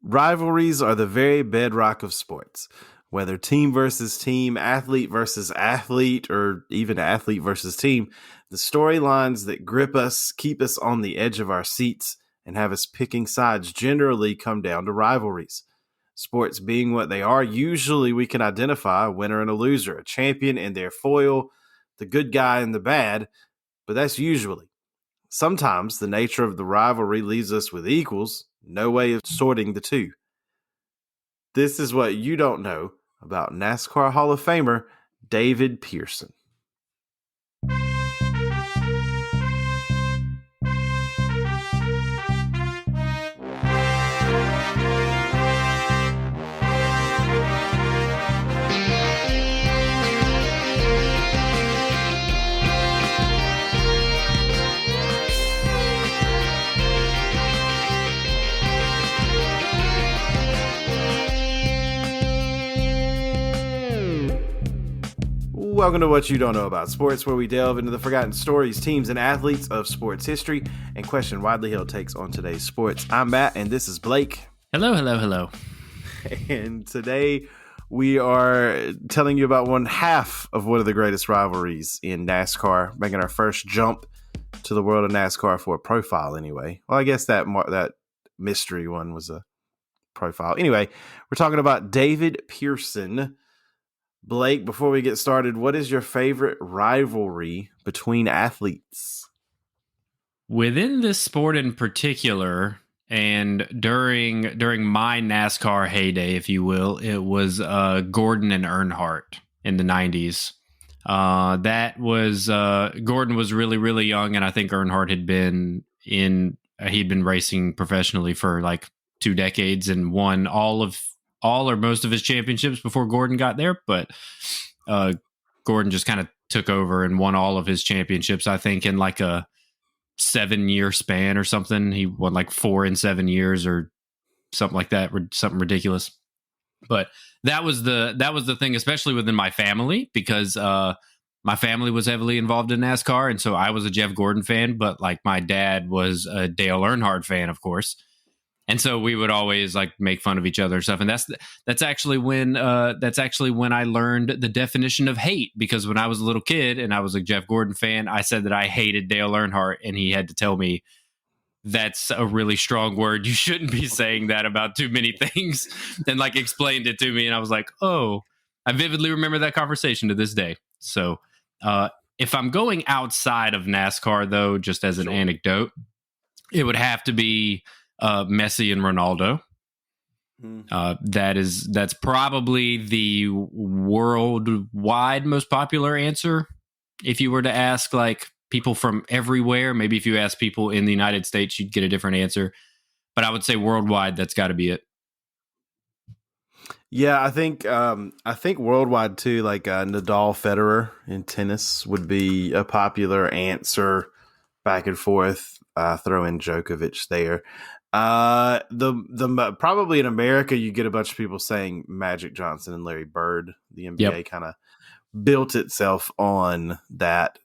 Rivalries are the very bedrock of sports. Whether team versus team, athlete versus athlete, or even athlete versus team, the storylines that grip us, keep us on the edge of our seats, and have us picking sides generally come down to rivalries. Sports being what they are, usually we can identify a winner and a loser, a champion and their foil, the good guy and the bad, but that's usually. Sometimes the nature of the rivalry leaves us with equals, no way of sorting the two. This is what you don't know about NASCAR Hall of Famer David Pearson. Welcome to What You Don't Know About Sports, where we delve into the forgotten stories, teams, and athletes of sports history and question widely held takes on today's sports. I'm Matt, and this is Blake. Hello, hello, hello. And today we are telling you about one half of one of the greatest rivalries in NASCAR, making our first jump to the world of NASCAR for a profile anyway. Well, I guess that mystery one was a profile. Anyway, we're talking about David Pearson. Blake, before we get started, what is your favorite rivalry between athletes? Within this sport in particular, and during my NASCAR heyday, if you will, it was Gordon and Earnhardt in the 90s. Gordon was really, really young, and I think Earnhardt he'd been racing professionally for like 2 decades and won all or most of his championships before Gordon got there, but Gordon just kind of took over and won all of his championships, I think, in like a 7-year span or something. He won like 4 in 7 years or something like that, something ridiculous. But that was the thing, especially within my family, because my family was heavily involved in NASCAR, and so I was a Jeff Gordon fan, but like my dad was a Dale Earnhardt fan, of course. And so we would always like make fun of each other and stuff. And that's actually when I learned the definition of hate, because when I was a little kid and I was a Jeff Gordon fan, I said that I hated Dale Earnhardt, and he had to tell me that's a really strong word. You shouldn't be saying that about too many things, and like explained it to me. And I was like, oh, I vividly remember that conversation to this day. So if I'm going outside of NASCAR, though, just as an anecdote, it would have to be Messi and Ronaldo. That's probably the worldwide most popular answer. If you were to ask like people from everywhere, maybe if you ask people in the United States, you'd get a different answer. But I would say worldwide, that's got to be it. Yeah, I think worldwide too. Like Nadal, Federer in tennis would be a popular answer. Back and forth. Throw in Djokovic there. The probably in America you get a bunch of people saying Magic Johnson and Larry Bird. The NBA kind of built itself on that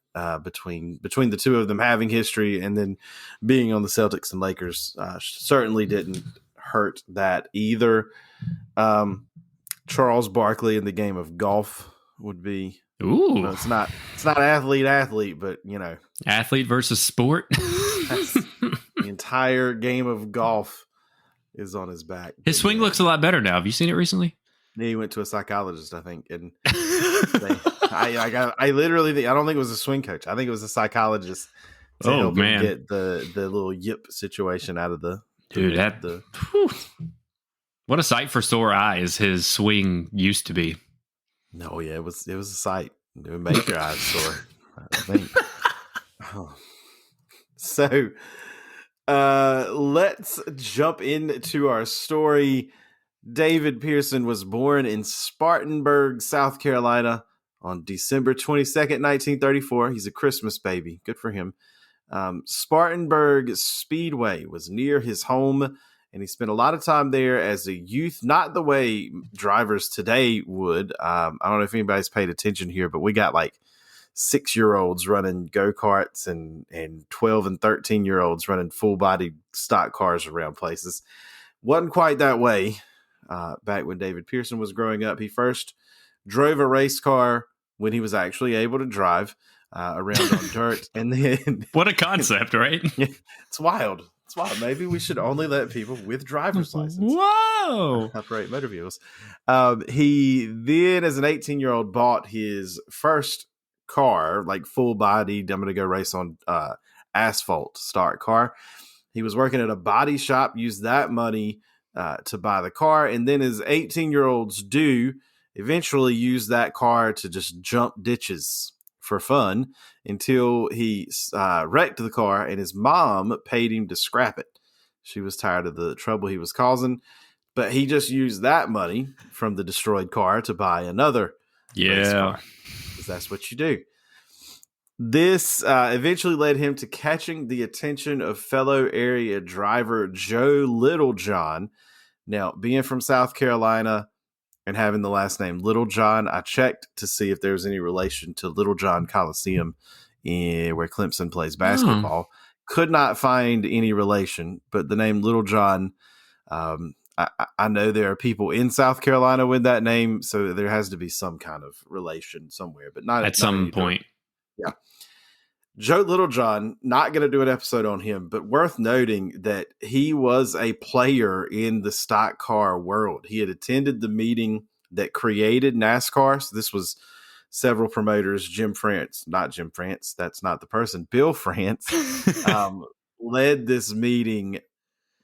between the two of them having history, and then being on the Celtics and Lakers certainly didn't hurt that either. Charles Barkley in the game of golf would be. Ooh, you know, it's not athlete, but you know, athlete versus sport. The entire game of golf is on his back. His swing looks a lot better now. Have you seen it recently? He went to a psychologist, I think, and I literally think, I don't think it was a swing coach. I think it was a psychologist to help him get the little yip situation out of the dude. What a sight for sore eyes his swing used to be. No, yeah, it was a sight. It would make your eyes sore, I think. So let's jump into our story. David Pearson was born in Spartanburg, South Carolina on December 22nd, 1934. He's a Christmas baby. Good for him. Spartanburg Speedway was near his home, and he spent a lot of time there as a youth, not the way drivers today would. I don't know if anybody's paid attention here, but we got like 6-year-olds running go-karts and 12 and 13-year-olds running full-body stock cars around places. Wasn't quite that way back when David Pearson was growing up. He first drove a race car when he was actually able to drive around on dirt. And then What a concept, right? it's wild. It's wild. Maybe we should only let people with driver's license Whoa! operate motor vehicles. He then, as an 18-year-old, bought his first car, like full body. I'm going to go race on asphalt start car. He was working at a body shop, used that money to buy the car. And then, as 18-year-olds do, eventually use that car to just jump ditches for fun until he wrecked the car and his mom paid him to scrap it. She was tired of the trouble he was causing, but he just used that money from the destroyed car to buy another race car, because that's what you do. This eventually led him to catching the attention of fellow area driver Joe Littlejohn. Now, being from South Carolina and having the last name Littlejohn, I checked to see if there was any relation to Littlejohn Coliseum where Clemson plays basketball. Could not find any relation, but the name Littlejohn, I know there are people in South Carolina with that name, so there has to be some kind of relation somewhere, but not at some point. Yeah. Joe Littlejohn, not going to do an episode on him, but worth noting that he was a player in the stock car world. He had attended the meeting that created NASCAR. So this was several promoters. Jim France, not Jim France, that's not the person. Bill France led this meeting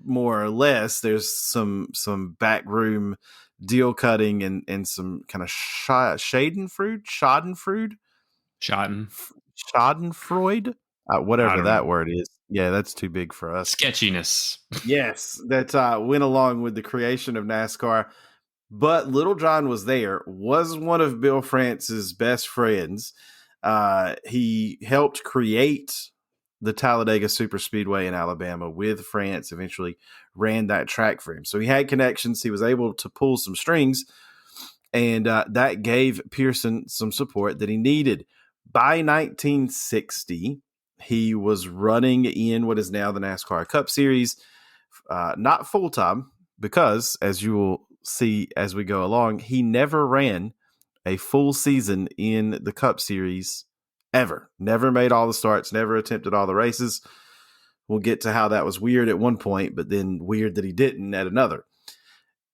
more or less. There's some backroom deal cutting and some kind of Schadenfreude. Schadenfreude, whatever that word is. Yeah, that's too big for us. Sketchiness. Yes, that went along with the creation of NASCAR. But Littlejohn was there, was one of Bill France's best friends. He helped create the Talladega Superspeedway in Alabama with France, eventually ran that track for him. So he had connections. He was able to pull some strings, and that gave Pearson some support that he needed. By 1960, he was running in what is now the NASCAR Cup Series, not full-time, because, as you will see as we go along, he never ran a full season in the Cup Series ever. Never made all the starts, never attempted all the races. We'll get to how that was weird at one point, but then weird that he didn't at another.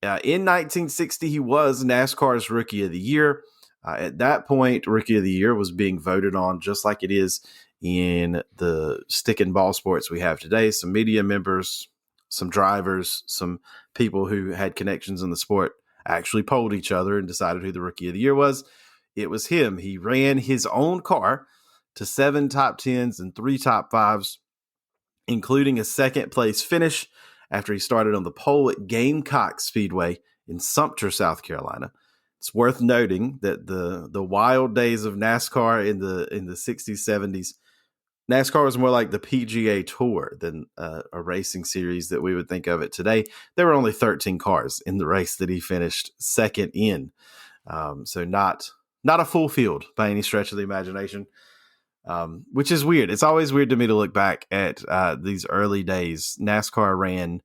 In 1960, he was NASCAR's Rookie of the Year. At that point, Rookie of the Year was being voted on just like it is in the stick and ball sports we have today. Some media members, some drivers, some people who had connections in the sport actually polled each other and decided who the Rookie of the Year was. It was him. He ran his own car to 7 top 10s and 3 top 5s, including a second place finish after he started on the pole at Gamecock Speedway in Sumter, South Carolina. It's worth noting that the wild days of NASCAR in the 60s, 70s, NASCAR was more like the PGA Tour than a racing series that we would think of it today. There were only 13 cars in the race that he finished second in. So not a full field by any stretch of the imagination, which is weird. It's always weird to me to look back at these early days. NASCAR ran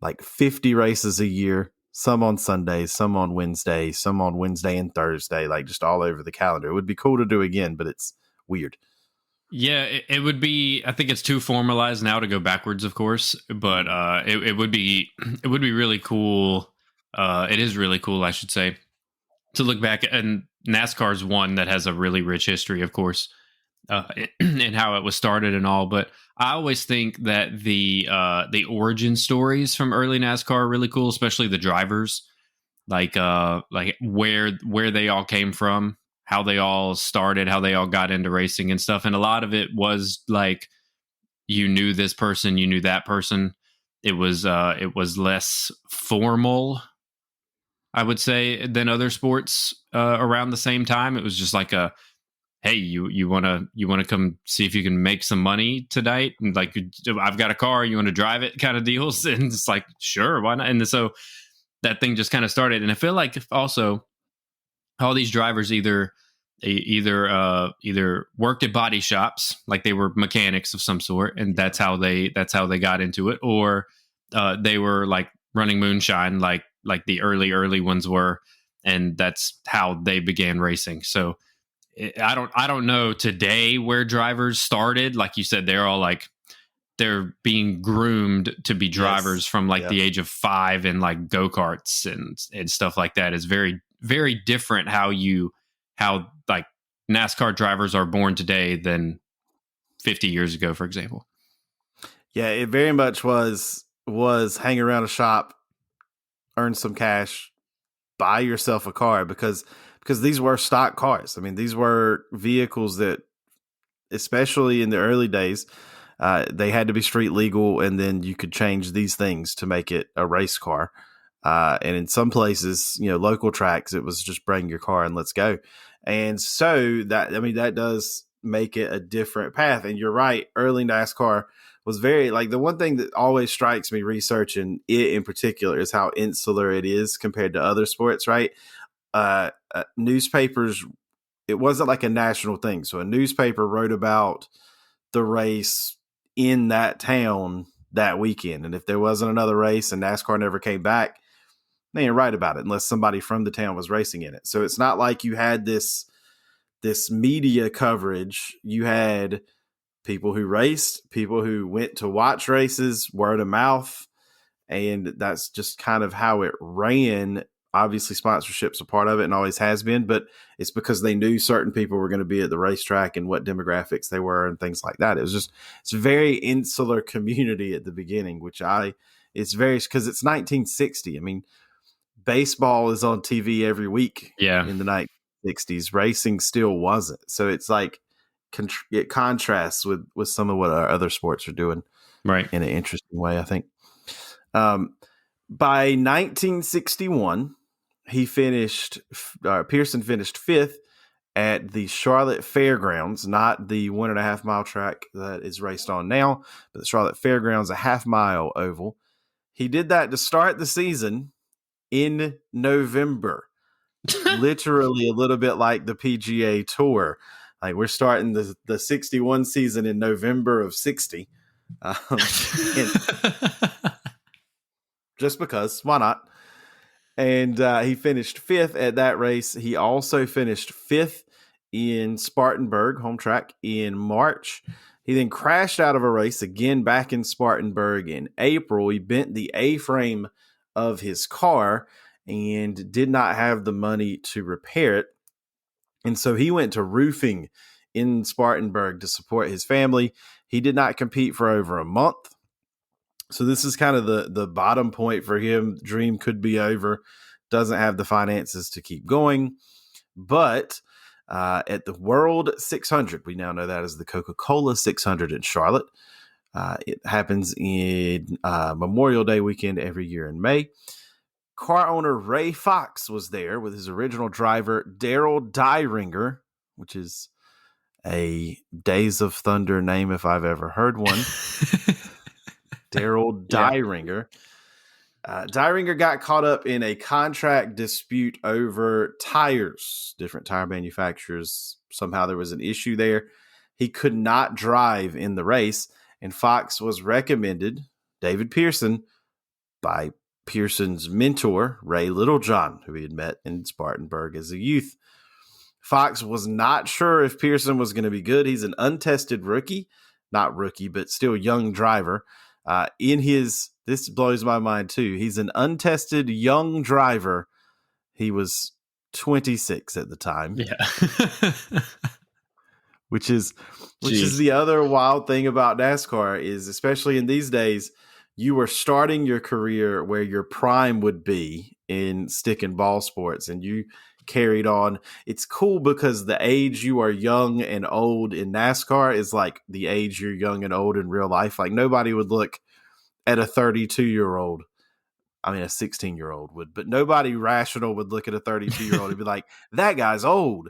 like 50 races a year, some on Sundays, some on Wednesday, some on Wednesday and Thursday, like just all over the calendar. It would be cool to do again, but it's weird. Yeah, it would be. I think it's too formalized now to go backwards, of course. But it would be really cool. It is really cool, I should say, to look back. And NASCAR's one that has a really rich history, of course, and how it was started and all. But I always think that the origin stories from early NASCAR are really cool, especially the drivers, like where they all came from, how they all started, how they all got into racing and stuff. And a lot of it was like, you knew this person, you knew that person. It was less formal, I would say, than other sports around the same time. It was just like a, hey, you want to come see if you can make some money tonight? And like, I've got a car, you want to drive it kind of deals. And it's like, sure, why not? And so that thing just kind of started. And I feel like also all these drivers either worked at body shops, like they were mechanics of some sort, and that's how they got into it, or they were like running moonshine like the early ones were, and that's how they began racing. So I don't know today where drivers started. Like you said, they're all like they're being groomed to be drivers Yes. from like the Yes. age of 5, and like go-karts and stuff like that is very, very different how like NASCAR drivers are born today than 50 years ago, for example. Yeah, it very much was hang around a shop, earn some cash, buy yourself a car because these were stock cars. I mean, these were vehicles that, especially in the early days, they had to be street legal, and then you could change these things to make it a race car. And in some places, local tracks, it was just bring your car and let's go. And so that does make it a different path. And you're right, early NASCAR was very like the one thing that always strikes me researching it in particular is how insular it is compared to other sports, right? Newspapers, it wasn't like a national thing. So a newspaper wrote about the race in that town that weekend. And if there wasn't another race and NASCAR never came back, they didn't write about it unless somebody from the town was racing in it. So it's not like you had this media coverage. You had people who raced, people who went to watch races, word of mouth, and that's just kind of how it ran. Obviously, sponsorship's a part of it and always has been, but it's because they knew certain people were going to be at the racetrack and what demographics they were and things like that. It's a very insular community at the beginning, it's very, because it's 1960. I mean, baseball is on TV every week in the 1960s. Racing still wasn't. So it's like it contrasts with some of what our other sports are doing, right, in an interesting way, I think. By 1961, Pearson finished fifth at the Charlotte Fairgrounds, not the 1.5 mile track that is raced on now, but the Charlotte Fairgrounds, a half-mile oval. He did that to start the season in November, literally a little bit like the PGA Tour. Like, we're starting the 61 season in November of 60. Just because, why not? And he finished fifth at that race. He also finished fifth in Spartanburg, home track, in March. He then crashed out of a race again back in Spartanburg in April. He bent the A-frame of his car and did not have the money to repair it. And so he went to roofing in Spartanburg to support his family. He did not compete for over a month. So this is kind of the bottom point for him. Dream could be over. Doesn't have the finances to keep going. But at the World 600, we now know that as the Coca-Cola 600 in Charlotte. It happens in Memorial Day weekend every year in May. Car owner Ray Fox was there with his original driver, Daryl Dyringer, which is a Days of Thunder name if I've ever heard one. Daryl Dyringer. Dyringer got caught up in a contract dispute over tires, different tire manufacturers. Somehow there was an issue there. He could not drive in the race, and Fox was recommended, David Pearson, by Pearson's mentor, Ray Littlejohn, who he had met in Spartanburg as a youth. Fox was not sure if Pearson was going to be good. He's an untested rookie, not rookie, but still young driver. This blows my mind too. He's an untested young driver. He was 26 at the time. Yeah. which is the other wild thing about NASCAR is, especially in these days, you were starting your career where your prime would be in stick and ball sports, and you carried on. It's cool because the age you are young and old in NASCAR is like the age you're young and old in real life. Like, nobody would look at a 32-year-old. I mean, a 16-year-old would, but nobody rational would look at a 32-year-old and be like, that guy's old.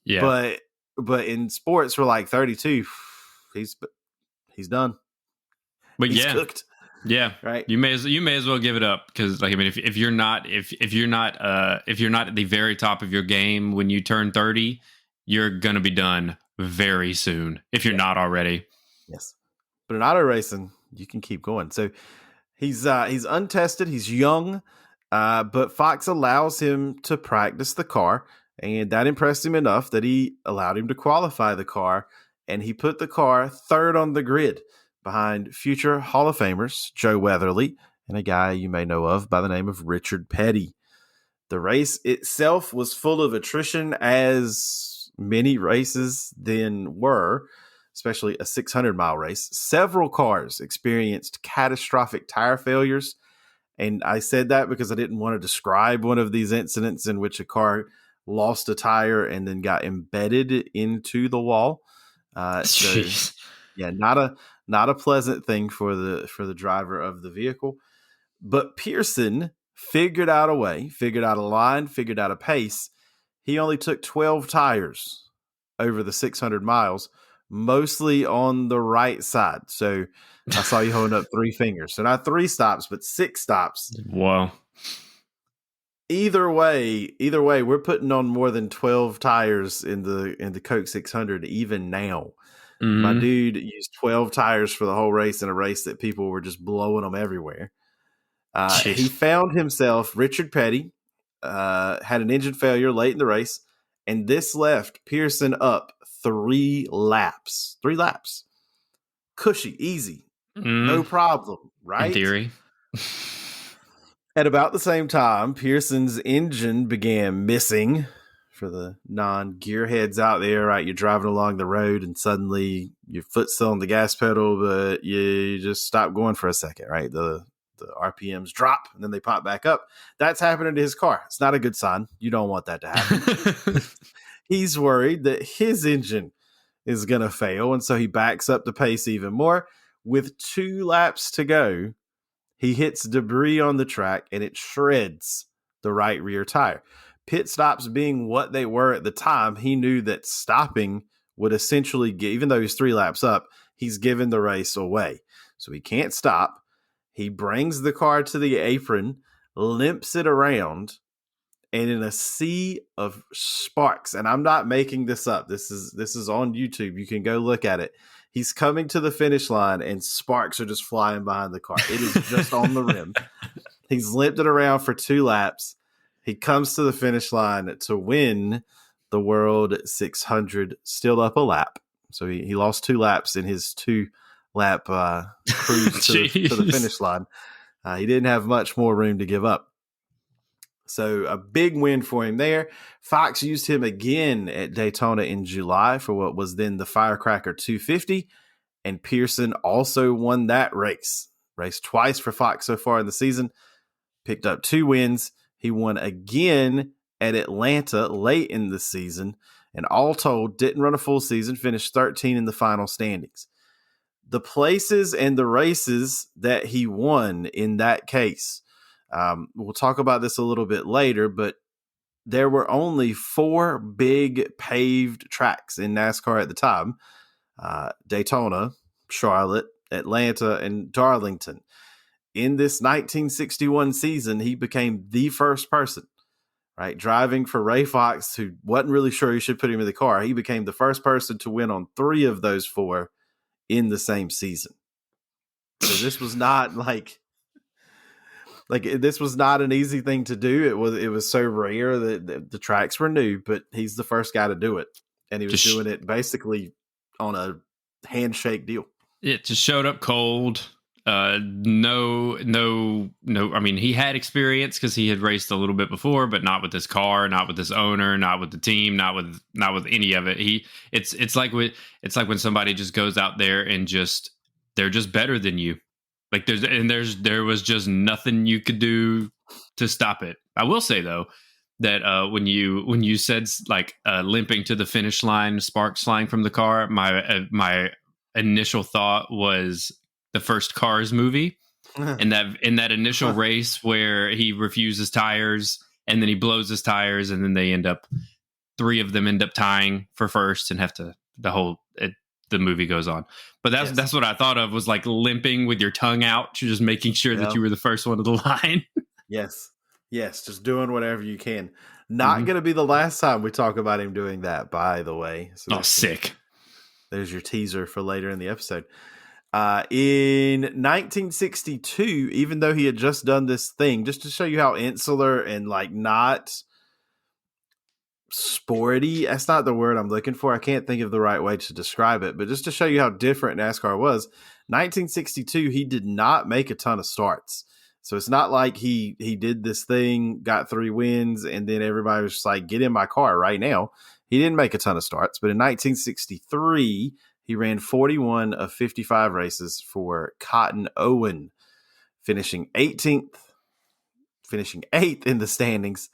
Yeah. But in sports, we're like 32. He's done. But he's cooked. Yeah. Right. You may as well give it up, because, like, I mean, if you're not at the very top of your game when you turn 30, you're gonna be done very soon if you're not already. Yes. But in auto racing, you can keep going. So He's untested. He's young, but Fox allows him to practice the car, and that impressed him enough that he allowed him to qualify the car, and he put the car third on the grid behind future Hall of Famers Joe Weatherly and a guy you may know of by the name of Richard Petty. The race itself was full of attrition, as many races then were, especially a 600-mile race. Several cars experienced catastrophic tire failures, and I said that because I didn't want to describe one of these incidents in which a car lost a tire and then got embedded into the wall. So, yeah, not a pleasant thing for the driver of the vehicle. But Pearson figured out a way, figured out a line, figured out a pace. He only took 12 tires over the 600 miles, mostly on the right side. So I saw you holding up 3 fingers. So not 3 stops, but 6 stops. Wow. Either way, we're putting on more than 12 tires in the Coke 600 even now. Mm-hmm. My dude used 12 tires for the whole race in a race that people were just blowing them everywhere. He found himself, Richard Petty, had an engine failure late in the race, and this left Pearson up 3 laps. 3 laps. Cushy, easy. No problem, right? In theory. At about the same time, Pearson's engine began missing. For the non-gearheads out there, right? You're driving along the road and suddenly your foot's still on the gas pedal, but you just stop going for a second, right? The RPMs drop and then they pop back up. That's happening to his car. It's not a good sign. You don't want that to happen. He's worried that his engine is going to fail, and so he backs up the pace even more. With 2 laps to go, he hits debris on the track and it shreds the right rear tire. Pit stops being what they were at the time, he knew that stopping would essentially give, even though he's 3 laps up, he's given the race away. So he can't stop. He brings the car to the apron, limps it around, and in a sea of sparks, and I'm not making this up, this is on YouTube, you can go look at it. He's coming to the finish line and sparks are just flying behind the car. It is just on the rim. He's limped it around for 2 laps. He comes to the finish line to win the World 600, still up a lap. So he lost 2 laps in his 2-lap cruise to the finish line. He didn't have much more room to give up. So a big win for him there. Fox used him again at Daytona in July for what was then the Firecracker 250. And Pearson also won that race. Raced twice for Fox so far in the season. Picked up 2 wins. He won again at Atlanta late in the season, and all told, didn't run a full season, finished 13 in the final standings. The places and the races that he won in that case, we'll talk about this a little bit later, but there were only 4 big paved tracks in NASCAR at the time: Daytona, Charlotte, Atlanta, and Darlington. In this 1961 season, he became the first person, right, driving for Ray Fox, who wasn't really sure he should put him in the car. He became the first person to win on 3 of those 4 in the same season. So this was not like this was not an easy thing to do. It was so rare that the tracks were new, but he's the first guy to do it, and he was doing it basically on a handshake deal. It just showed up cold. No. I mean, he had experience because he had raced a little bit before, but not with this car, not with this owner, not with the team, not with any of it. It's like when somebody just goes out there and they're just better than you. Like there was just nothing you could do to stop it. I will say though that when you said like limping to the finish line, sparks flying from the car, my initial thought was the first Cars movie, in that initial race where he refuses tires and then he blows his tires and then 3 of them end up tying for first and the movie goes on. But that's what I thought of, was like limping with your tongue out, just making sure that you were the first one of the line. Yes, just doing whatever you can. Not going to be the last time we talk about him doing that, by the way. So sick. There's your teaser for later in the episode. In 1962, even though he had just done this thing, just to show you how insular and like not sporty, that's not the word I'm looking for. I can't think of the right way to describe it, but just to show you how different NASCAR was, 1962, he did not make a ton of starts. So it's not like he did this thing, got 3 wins, and then everybody was just like, get in my car right now. He didn't make a ton of starts, but in 1963, he ran 41 of 55 races for Cotton Owen, finishing 18th, finishing 8th in the standings.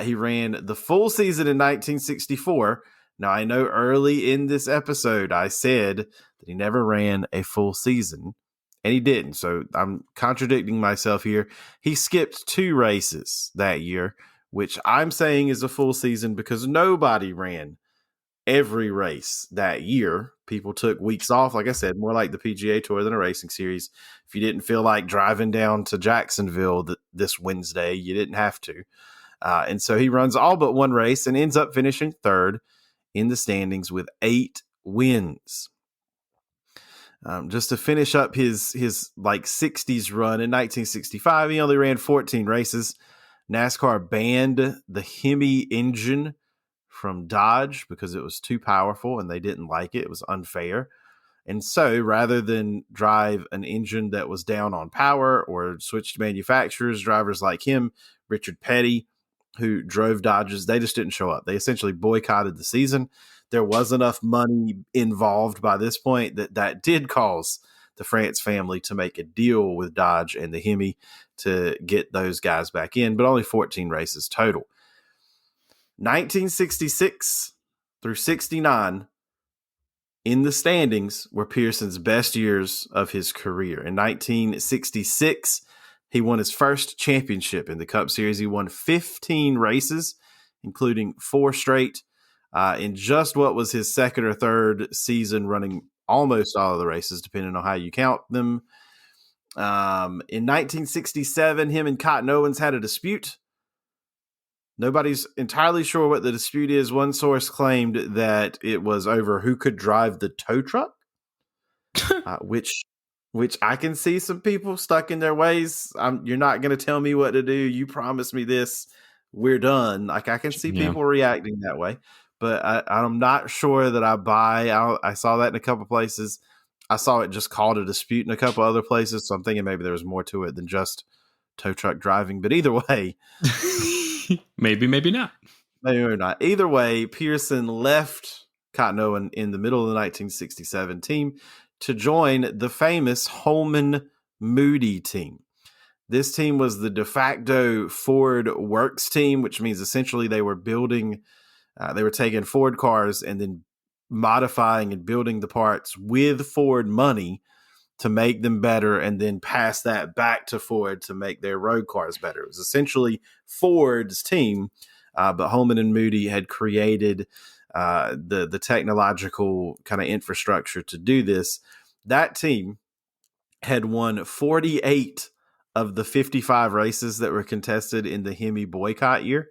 He ran the full season in 1964. Now, I know early in this episode, I said that he never ran a full season, and he didn't. So I'm contradicting myself here. He skipped 2 races that year, which I'm saying is a full season because nobody ran every race that year. People took weeks off, like I said, more like the PGA Tour than a racing series. If you didn't feel like driving down to Jacksonville this Wednesday, you didn't have to. And so he runs all but 1 race and ends up finishing 3rd in the standings with 8 wins. Just to finish up his like 60s run in 1965, he only ran 14 races. NASCAR banned the Hemi engine from Dodge because it was too powerful and they didn't like it. It was unfair. And so rather than drive an engine that was down on power or switch to manufacturers, drivers like him, Richard Petty, who drove Dodges, they just didn't show up. They essentially boycotted the season. There was enough money involved by this point that did cause the France family to make a deal with Dodge and the Hemi to get those guys back in, but only 14 races total. 1966 through 69 in the standings were Pearson's best years of his career. In 1966, he won his first championship in the Cup Series. He won 15 races, including 4 straight, in just what was his second or third season running almost all of the races, depending on how you count them. In 1967, him and Cotton Owens had a dispute. Nobody's entirely sure what the dispute is. One source claimed that it was over who could drive the tow truck, which I can see some people stuck in their ways. You're not going to tell me what to do. You promised me this. We're done. Like I can see people reacting that way, but I'm not sure that I buy. I saw that in a couple places. I saw it just called a dispute in a couple other places. So I'm thinking maybe there was more to it than just tow truck driving. But either way, maybe not. Maybe not. Either way, Pearson left Cotton Owen in the middle of the 1967 team to join the famous Holman Moody team. This team was the de facto Ford Works team, which means essentially they were building, they were taking Ford cars and then modifying and building the parts with Ford money to make them better and then pass that back to Ford to make their road cars better. It was essentially Ford's team, but Holman and Moody had created the technological kind of infrastructure to do this. That team had won 48 of the 55 races that were contested in the Hemi boycott year.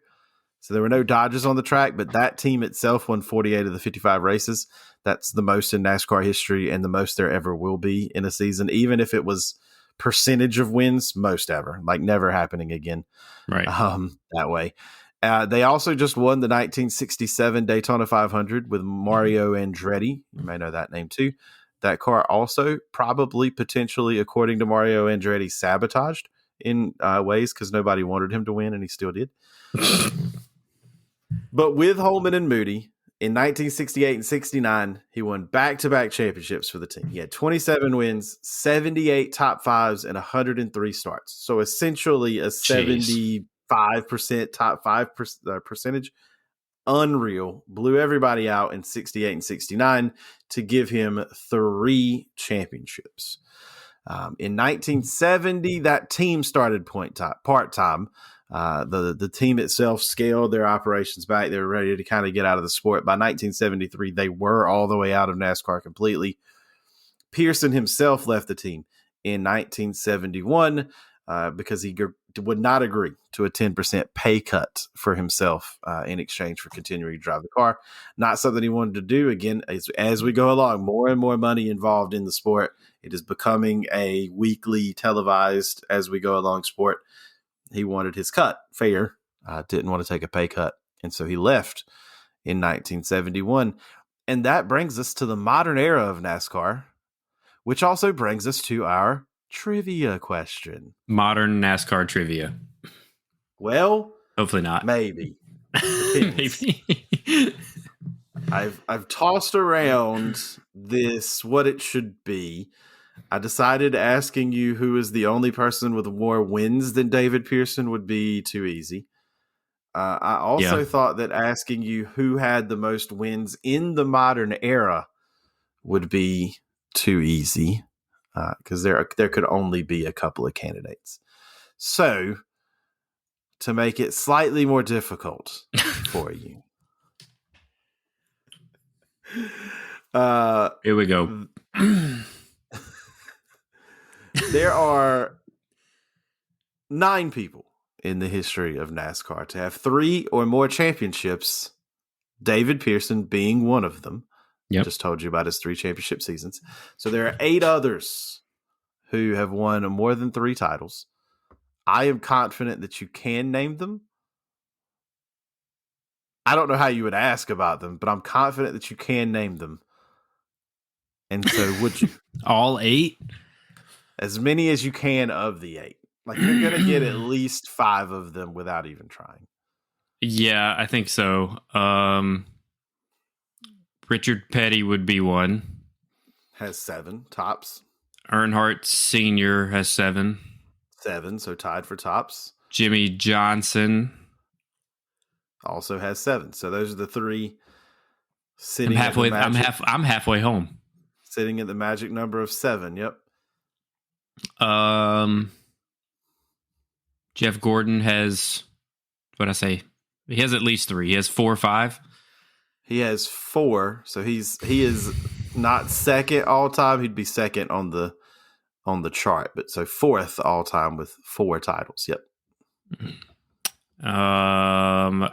So there were no Dodges on the track, but that team itself won 48 of the 55 races. That's the most in NASCAR history and the most there ever will be in a season, even if it was percentage of wins, most ever, like never happening again. Right. That way. They also just won the 1967 Daytona 500 with Mario Andretti. You may know that name too. That car also probably potentially, according to Mario Andretti, sabotaged in ways because nobody wanted him to win and he still did. But with Holman and Moody, in 1968 and 69, he won back-to-back championships for the team. He had 27 wins, 78 top fives, and 103 starts. So essentially a 75% top 5 percentage. Unreal. Blew everybody out in 68 and 69 to give him 3 championships. In 1970, that team started part-time. The team itself scaled their operations back. They were ready to kind of get out of the sport. By 1973, they were all the way out of NASCAR completely. Pearson himself left the team in 1971. because he would not agree to a 10% pay cut for himself in exchange for continuing to drive the car. Not something he wanted to do. Again, as we go along, more and more money involved in the sport. It is becoming a weekly televised as we go along sport. He wanted his cut fair, didn't want to take a pay cut. And so he left in 1971. And that brings us to the modern era of NASCAR, which also brings us to our trivia question. Modern NASCAR trivia. Well, hopefully not. Maybe. Maybe. I've tossed around this, what it should be. I decided asking you who is the only person with more wins than David Pearson would be too easy. I also thought that asking you who had the most wins in the modern era would be too easy because there could only be a couple of candidates. So, to make it slightly more difficult for you, here we go. There are 9 people in the history of NASCAR to have 3 or more championships, David Pearson being one of them. Yep. Just told you about his 3 championship seasons. So there are 8 others who have won more than 3 titles. I am confident that you can name them. I don't know how you would ask about them, but I'm confident that you can name them. And so would you? All 8? As many as you can of the 8. Like, you're going to get at least 5 of them without even trying. Yeah, I think so. Richard Petty would be one. Has 7 tops. Earnhardt Sr. has 7. 7, so tied for tops. Jimmy Johnson also has 7. So those are the 3 sitting. I'm halfway home. Sitting at the magic number of 7. Yep. Jeff Gordon has, what'd I say? He has at least 3. He has 4 or 5. He has 4, so he is not second all time. He'd be second on the chart, but so 4th all time with 4 titles. Yep.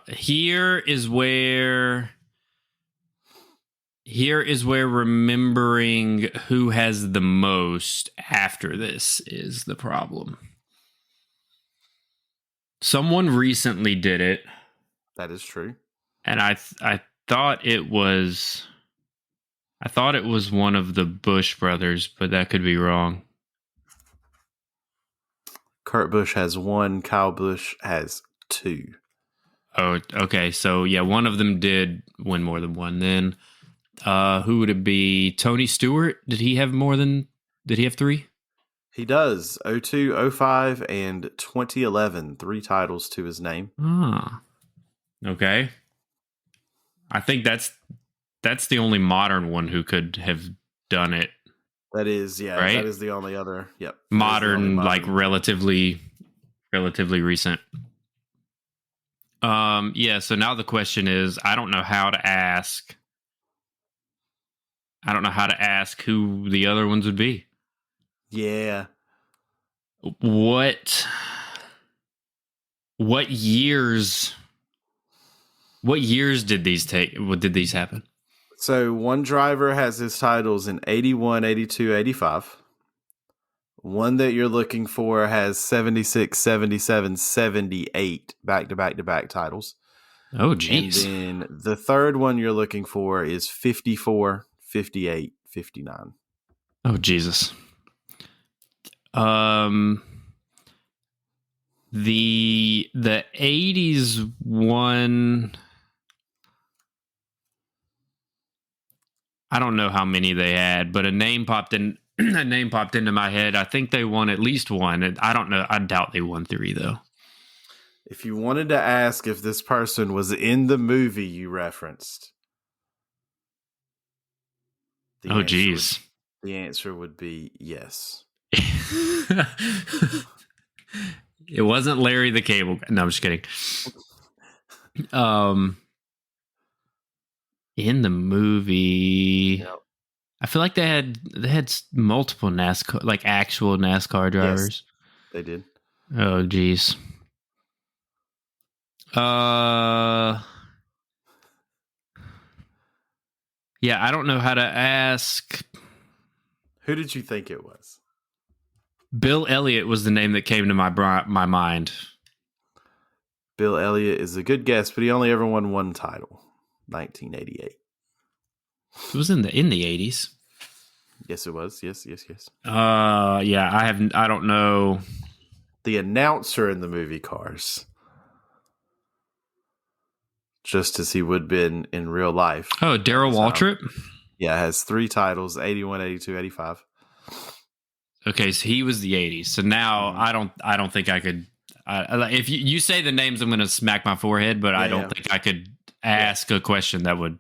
Here is where remembering who has the most after this is the problem. Someone recently did it. That is true. And I thought it was one of the Busch brothers, but that could be wrong. Kurt Busch has 1, Kyle Busch has 2. Oh, okay. So yeah, one of them did win more than one. Then who would it be? Tony Stewart? Did he have 3? He does. 02, 05, and 2011. 3 titles to his name. Ah. Okay. I think that's the only modern one who could have done it. That is, yeah. Right? That is the only other. Yep. Modern, like relatively recent. Yeah, so now the question is, I don't know how to ask who the other ones would be. Yeah. What years did these happen? So one driver has his titles in 81, 82, 85. One that you're looking for has 76, 77, 78 back-to-back titles. Oh, geez. And then the third one you're looking for is 54, 58, 59. Oh, Jesus. The 80s one, I don't know how many they had, but a name popped into my head. I think they won at least one. I don't know. I doubt they won 3 though. If you wanted to ask if this person was in the movie you referenced, the answer would be yes. It wasn't Larry the Cable Guy. No, I'm just kidding. In the movie, yep. I feel like they had multiple NASCAR, like actual NASCAR drivers. Yes, they did. Oh, geez. Yeah, I don't know how to ask. Who did you think it was? Bill Elliott was the name that came to my mind. Bill Elliott is a good guess, but he only ever won one title, 1988. It was in the 80s. Yes, it was. Yes. Yeah, I don't know. The announcer in the movie Cars, just as he would have been in real life. Oh, Darryl Waltrip? Yeah, has 3 titles, 81, 82, 85. Okay, so he was the 80s. So now I don't think I could. If you say the names, I'm going to smack my forehead, but I don't think I could ask a question that would.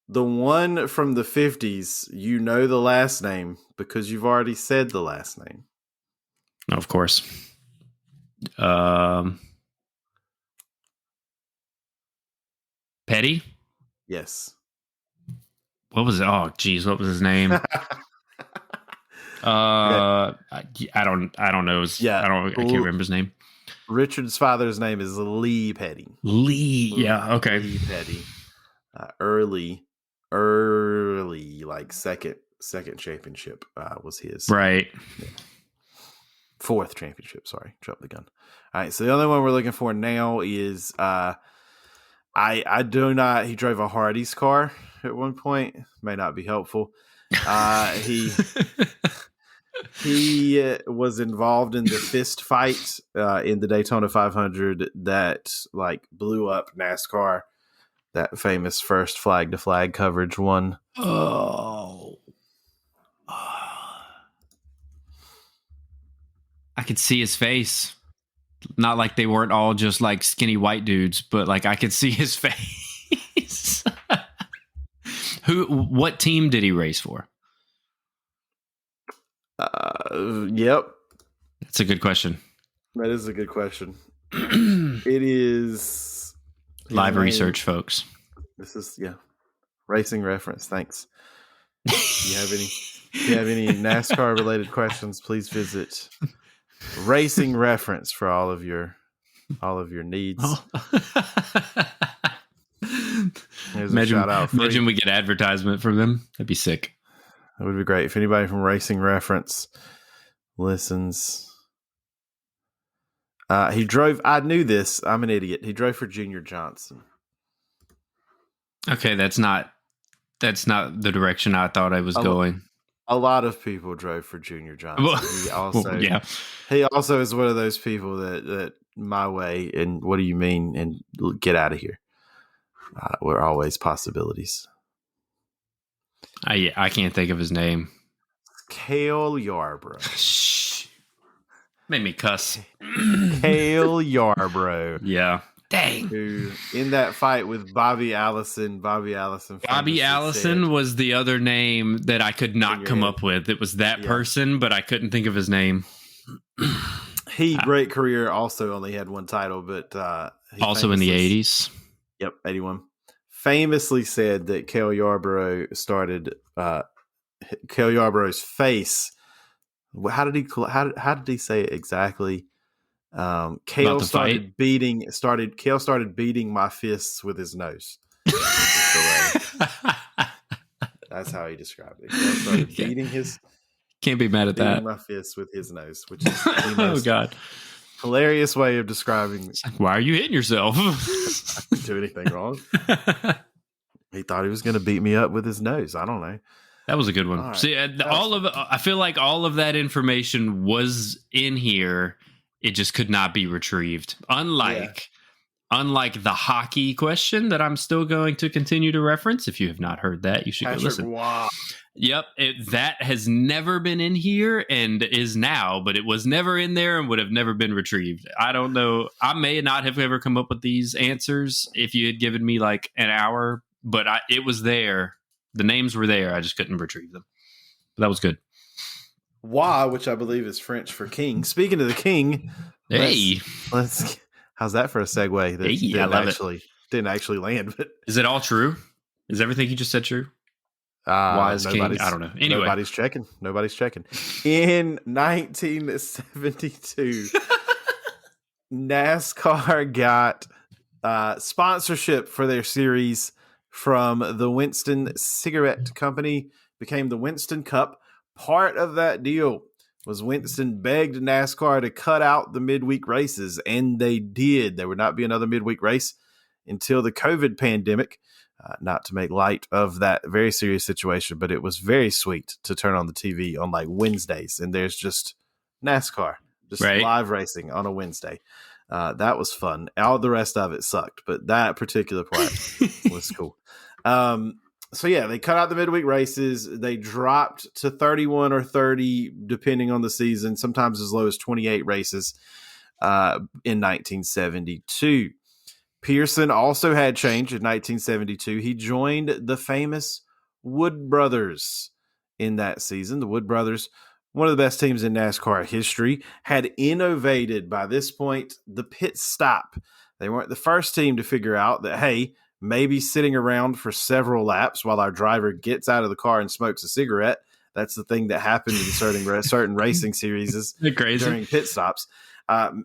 The one from the 50s, you know the last name because you've already said the last name. Of course. Petty? Yes. What was it? Oh, geez, what was his name? I don't know. I can't remember his name. Richard's father's name is Lee Petty. Yeah, okay. Lee Petty. Early, like second championship was his. Right. Yeah. 4th championship. Sorry, dropped the gun. All right, so the only one we're looking for now is I do not. He drove a Hardee's car at one point. May not be helpful. He was involved in the fist fight in the Daytona 500 that like blew up NASCAR. That famous first flag to flag coverage one. Oh. I could see his face. Not like they weren't all just like skinny white dudes, but like I could see his face. What team did he race for? Yep. That's a good question. That is a good question. It is live research, folks. This is Racing Reference. Thanks. If you have any NASCAR related questions, please visit Racing Reference for all of your needs. Oh. Imagine we get advertisement from them. That'd be sick. That would be great. If anybody from Racing Reference listens. He drove. I knew this. I'm an idiot. He drove for Junior Johnson. Okay, that's not the direction I thought I was going. A lot of people drove for Junior Johnson. He also is one of those people that my way and what do you mean and get out of here. We're always possibilities. I can't think of his name. Cale Yarborough. Shh. Made me cuss. Cale Yarborough. Yeah. Dang. Who in that fight with Bobby Allison was the other name that I could not come up with. It was that person, but I couldn't think of his name. Great career, also only had one title, but also in the 80s. Yep, 81. Famously said that Cale Yarborough started Cale Yarborough's face. How did he say it exactly? Cale started beating my fists with his nose. That's how he described it. Cale started beating his. Can't be mad at that. My fists with his nose, which is the most hilarious way of describing. Why are you hitting yourself? I didn't do anything wrong. He thought he was going to beat me up with his nose. I don't know. That was a good one. Right. See, I feel like all of that information was in here. It just could not be retrieved. Unlike the hockey question that I'm still going to continue to reference. If you have not heard that, you should go listen. Wow. Yep, that has never been in here and is now, but it was never in there and would have never been retrieved. I don't know. I may not have ever come up with these answers if you had given me like an hour, but it was there. The names were there. I just couldn't retrieve them. But that was good. Wa, which I believe is French for king. Speaking of the king, let's how's that for a segue? That didn't actually land. But is it all true? Is everything you just said true? Wise king? I don't know. Anyway. Nobody's checking. In 1972, NASCAR got sponsorship for their series from the Winston Cigarette Company, became the Winston Cup. Part of that deal was Winston begged NASCAR to cut out the midweek races, and they did. There would not be another midweek race until the COVID pandemic. Not to make light of that very serious situation, but it was very sweet to turn on the TV on like Wednesdays, and there's just NASCAR, just live racing on a Wednesday. That was fun. All the rest of it sucked, but that particular part was cool. So yeah, they cut out the midweek races. They dropped to 31 or 30, depending on the season, sometimes as low as 28 races in 1972. Pearson also had change in 1972. He joined the famous Wood Brothers in that season. The Wood Brothers, one of the best teams in NASCAR history, had innovated by this point the pit stop. They weren't the first team to figure out that, hey, maybe sitting around for several laps while our driver gets out of the car and smokes a cigarette. That's the thing that happened in certain racing series during pit stops.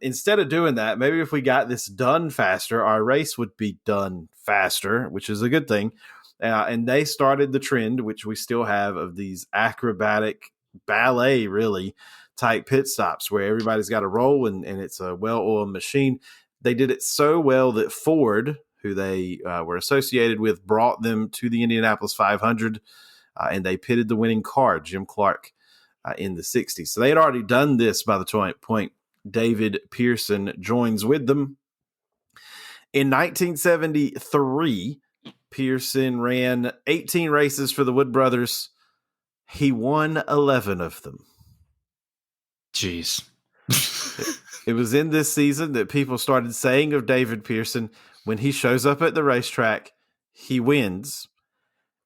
Instead of doing that, maybe if we got this done faster, our race would be done faster, which is a good thing. And they started the trend, which we still have, of these acrobatic ballet, really, type pit stops where everybody's got a roll and it's a well-oiled machine. They did it so well that Ford, who they were associated with, brought them to the Indianapolis 500, and they pitted the winning car, Jim Clark, in the 60s. So they had already done this by the point David Pearson joins with them. In 1973, Pearson ran 18 races for the Wood Brothers. He won 11 of them. Jeez. It was in this season that people started saying of David Pearson, when he shows up at the racetrack, he wins,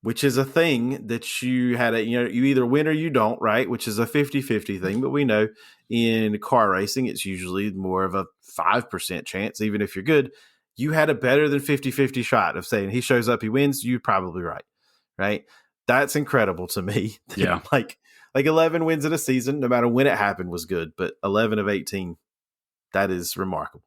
which is a thing that you either win or you don't, right? Which is a 50-50 thing. But we know in car racing, it's usually more of a 5% chance. Even if you're good, you had a better than 50-50 shot of saying he shows up, he wins. You're probably right? That's incredible to me. Yeah. like 11 wins in a season, no matter when it happened, was good. But 11 of 18, that is remarkable.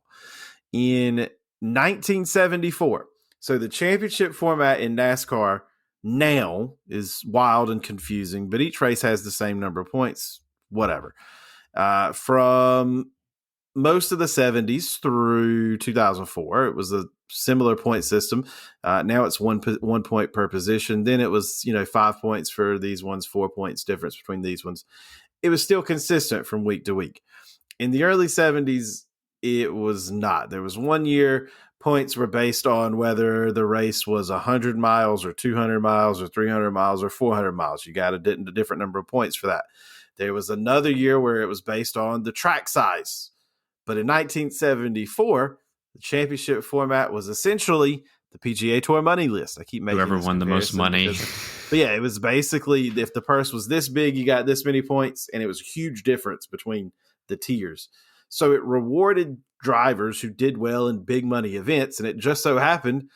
In 1974, so the championship format in NASCAR now is wild and confusing, but each race has the same number of points, whatever. From most of the 70s through 2004, it was a similar point system. Now it's one point per position. Then it was 5 points for these ones, 4 points difference between these ones. It was still consistent from week to week. In the early 70s, it was not. There was 1 year points were based on whether the race was 100 miles or 200 miles or 300 miles or 400 miles. You got a different number of points for that. There was another year where it was based on the track size. But in 1974, the championship format was essentially the PGA Tour money list. I keep making whoever won the most money. But yeah, it was basically, if the purse was this big, you got this many points, and it was a huge difference between the tiers. So it rewarded drivers who did well in big money events. And it just so happened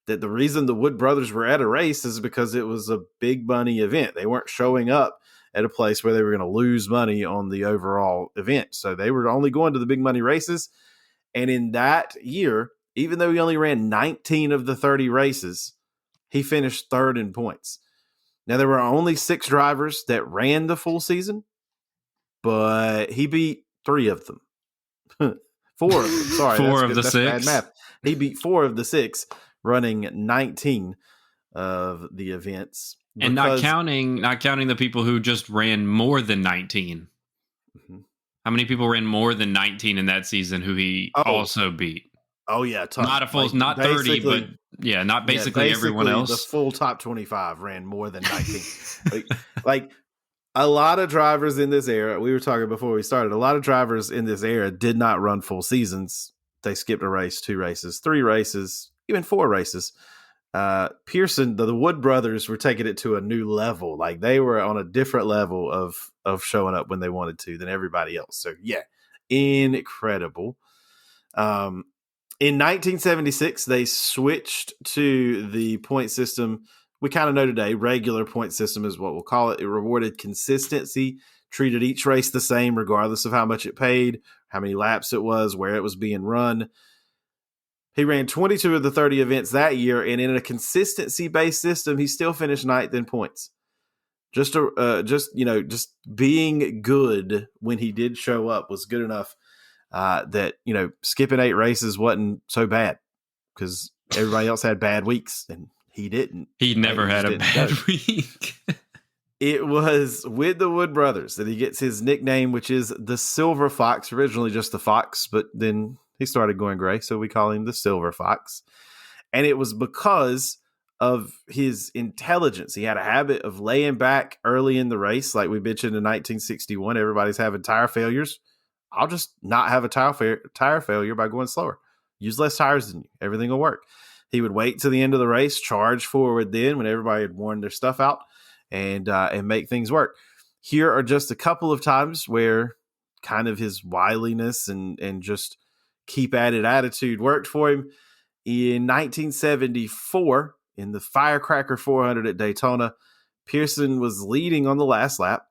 that the reason the Wood Brothers were at a race is because it was a big money event. They weren't showing up at a place where they were going to lose money on the overall event. So they were only going to the big money races. And in that year, even though he only ran 19 of the 30 races, he finished third in points. Now, there were only 6 drivers that ran the full season, but he beat 3 of them. 4 of them. Sorry, 4 of the 6. Bad math. He beat 4 of the 6, running 19 of the events. And not counting the people who just ran more than 19. Mm-hmm. How many people ran more than 19 in that season who he also beat? Oh yeah, not a full, like, not 30, but yeah, not basically everyone else. The full top 25 ran more than 19. like a lot of drivers in this era, we were talking before we started, a lot of drivers in this era did not run full seasons. They skipped a race, 2 races, 3 races, even 4 races. Pearson, the Wood Brothers were taking it to a new level. Like they were on a different level of showing up when they wanted to than everybody else. So yeah, incredible. In 1976, they switched to the point system we kind of know today. Regular point system is what we'll call it. It rewarded consistency, treated each race the same, regardless of how much it paid, how many laps it was, where it was being run. He ran 22 of the 30 events that year, and in a consistency-based system, he still finished ninth in points. Just being good when he did show up was good enough that skipping 8 races wasn't so bad because everybody else had bad weeks and he didn't. He never had a bad week. It was with the Wood brothers that he gets his nickname, which is the Silver Fox. Originally just the Fox, but then he started going gray, so we call him the Silver Fox. And it was because of his intelligence. He had a habit of laying back early in the race. Like we mentioned in 1961, everybody's having tire failures. I'll just not have a tire failure by going slower. Use less tires than you. Everything will work. He would wait to the end of the race, charge forward then when everybody had worn their stuff out, and make things work. Here are just a couple of times where kind of his wiliness and just keep at it attitude worked for him. In 1974, in the Firecracker 400 at Daytona, Pearson was leading on the last lap.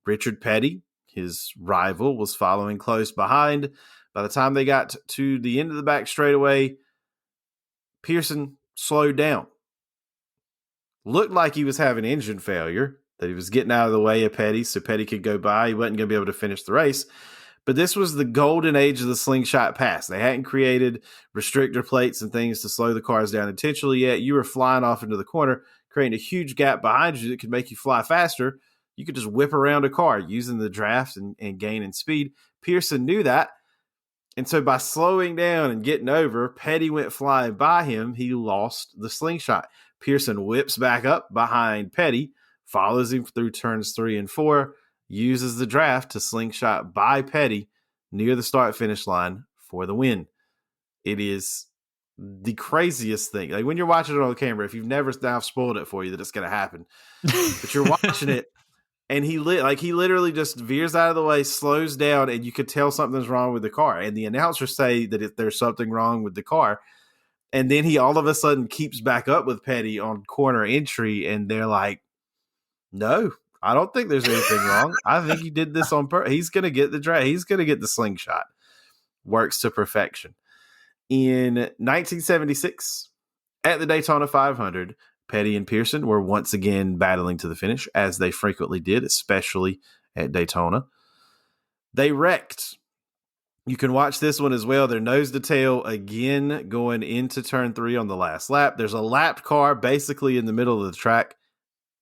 Richard Petty, his rival, was following close behind. By the time they got to the end of the back straightaway, Pearson slowed down. Looked like he was having engine failure, that he was getting out of the way of Petty so Petty could go by. He wasn't going to be able to finish the race. But this was the golden age of the slingshot pass. They hadn't created restrictor plates and things to slow the cars down intentionally yet. You were flying off into the corner, creating a huge gap behind you that could make you fly faster. You could just whip around a car using the draft and gaining speed. Pearson knew that. And so by slowing down and getting over, Petty went flying by him. He lost the slingshot. Pearson whips back up behind Petty, follows him through turns 3 and 4, uses the draft to slingshot by Petty near the start-finish line for the win. It is the craziest thing. Like when you're watching it on camera, if you've never, now I've spoiled it for you that it's going to happen, but you're watching it and he literally just veers out of the way, slows down, and you could tell something's wrong with the car. And the announcers say that if there's something wrong with the car, and then he all of a sudden keeps back up with Petty on corner entry, and they're like, no, I don't think there's anything wrong. I think he did this on purpose. He's going to get the drag. He's going to get the slingshot. Works to perfection. In 1976, at the Daytona 500, Petty and Pearson were once again battling to the finish, as they frequently did, especially at Daytona. They wrecked. You can watch this one as well. They're nose to tail again going into turn 3 on the last lap. There's a lapped car basically in the middle of the track,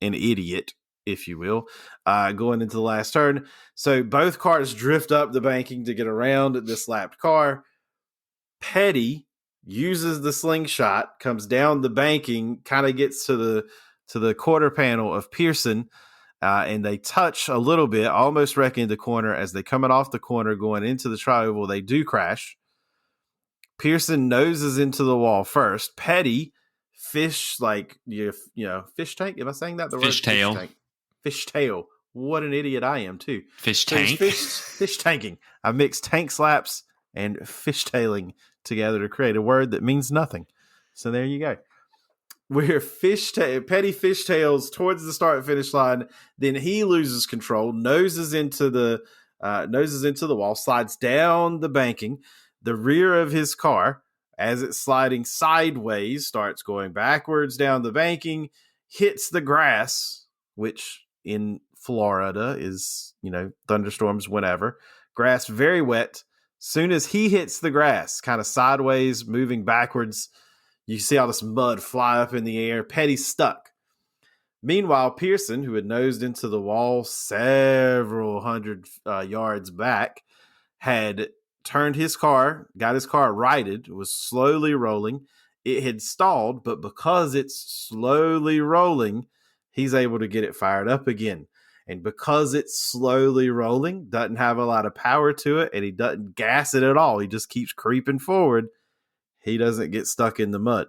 an idiot, if you will, going into the last turn. So both cars drift up the banking to get around this lapped car. Petty uses the slingshot, comes down the banking, kind of gets to the quarter panel of Pearson, and they touch a little bit, almost wrecking the corner. As they coming off the corner going into the tri-oval, they do crash. Pearson noses into the wall first. Petty fish tank. Am I saying that the fish word? Tail. Fish tail. What an idiot I am too. Fish tank. Fish tanking. I mixed tank slaps and fishtailing together to create a word that means nothing. So there you go. Where Petty fishtails towards the start finish line, then he loses control, noses into the wall, slides down the banking. The rear of his car, as it's sliding sideways, starts going backwards down the banking, hits the grass, which in Florida is, thunderstorms whenever. Grass very wet. Soon as he hits the grass, kind of sideways, moving backwards, you see all this mud fly up in the air. Petty's stuck. Meanwhile, Pearson, who had nosed into the wall several hundred yards back, had turned his car, got his car righted, was slowly rolling. It had stalled, but because it's slowly rolling, he's able to get it fired up again. And because it's slowly rolling, doesn't have a lot of power to it, and he doesn't gas it at all. He just keeps creeping forward. He doesn't get stuck in the mud.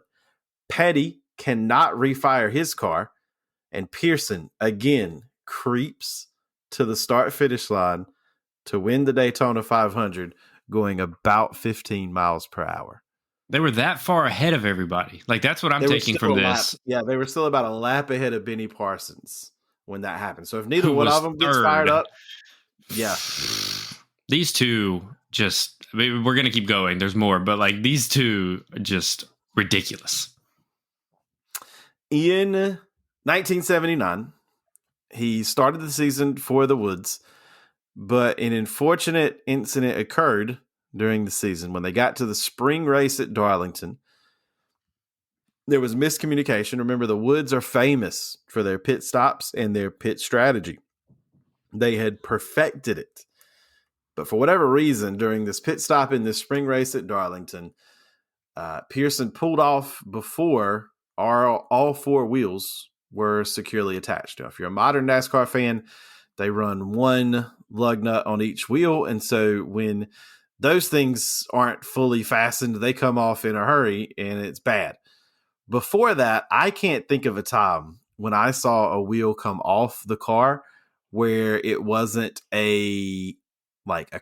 Petty cannot refire his car, and Pearson again creeps to the start-finish line to win the Daytona 500, going about 15 miles per hour. They were that far ahead of everybody. Like, that's what I'm taking from this. Yeah, they were still about a lap ahead of Benny Parsons when that happened. So if neither one of them gets fired up, yeah. These two just, I mean, we're going to keep going. There's more, but like these two are just ridiculous. In 1979, he started the season for the Woods, but an unfortunate incident occurred during the season. When they got to the spring race at Darlington, there was miscommunication. Remember, the Woods are famous for their pit stops and their pit strategy. They had perfected it. But for whatever reason, during this pit stop in this spring race at Darlington, Pearson pulled off before all four wheels were securely attached. Now, if you're a modern NASCAR fan, they run one lug nut on each wheel. And so when those things aren't fully fastened, they come off in a hurry and it's bad. Before that, I can't think of a time when I saw a wheel come off the car where it wasn't a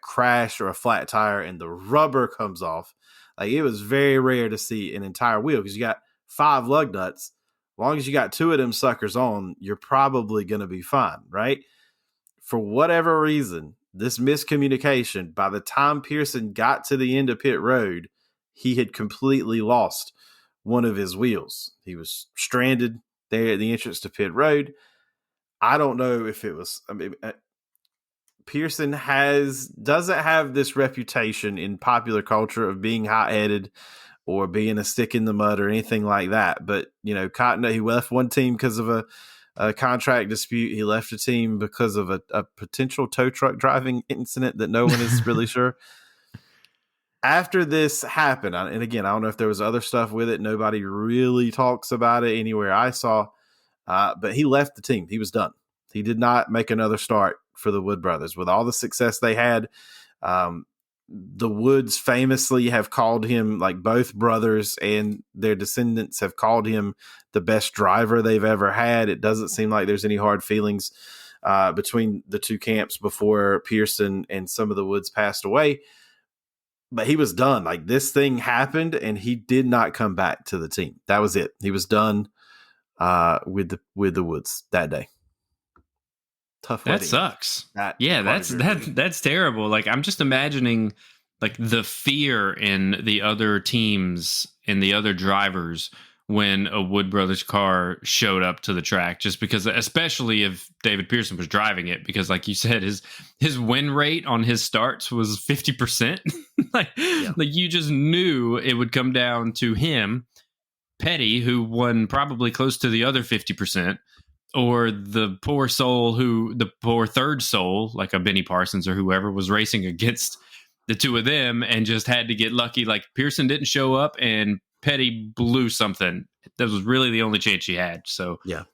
crash or a flat tire and the rubber comes off. Like, it was very rare to see an entire wheel because you got 5 lug nuts. As long as you got 2 of them suckers on, you're probably going to be fine, right? For whatever reason, this miscommunication, by the time Pearson got to the end of pit road, he had completely lost one of his wheels. He was stranded there at the entrance to pit road. I don't know if it was, Pearson doesn't have this reputation in popular culture of being hot-headed or being a stick in the mud or anything like that. But, Cotton, he left one team because of a contract dispute. He left a team because of a potential tow truck driving incident that no one is really sure. After this happened, and again, I don't know if there was other stuff with it. Nobody really talks about it anywhere I saw. But he left the team. He was done. He did not make another start for the Wood brothers. With all the success they had, the Woods famously have called him, like both brothers and their descendants have called him the best driver they've ever had. It doesn't seem like there's any hard feelings between the two camps before Pearson and some of the Woods passed away. But he was done. Like, this thing happened and he did not come back to the team. That was it. He was done with the Woods that day. Tough. That sucks. That's terrible. Like, I'm just imagining like the fear in the other teams and the other drivers when a Wood Brothers car showed up to the track, just because, especially if David Pearson was driving it, because like you said, his win rate on his starts was 50%. like you just knew it would come down to him, Petty, who won probably close to the other 50%, or the poor third soul, like a Benny Parsons or whoever, was racing against the two of them and just had to get lucky. Like, Pearson didn't show up and Petty blew something. That was really the only chance she had. So yeah,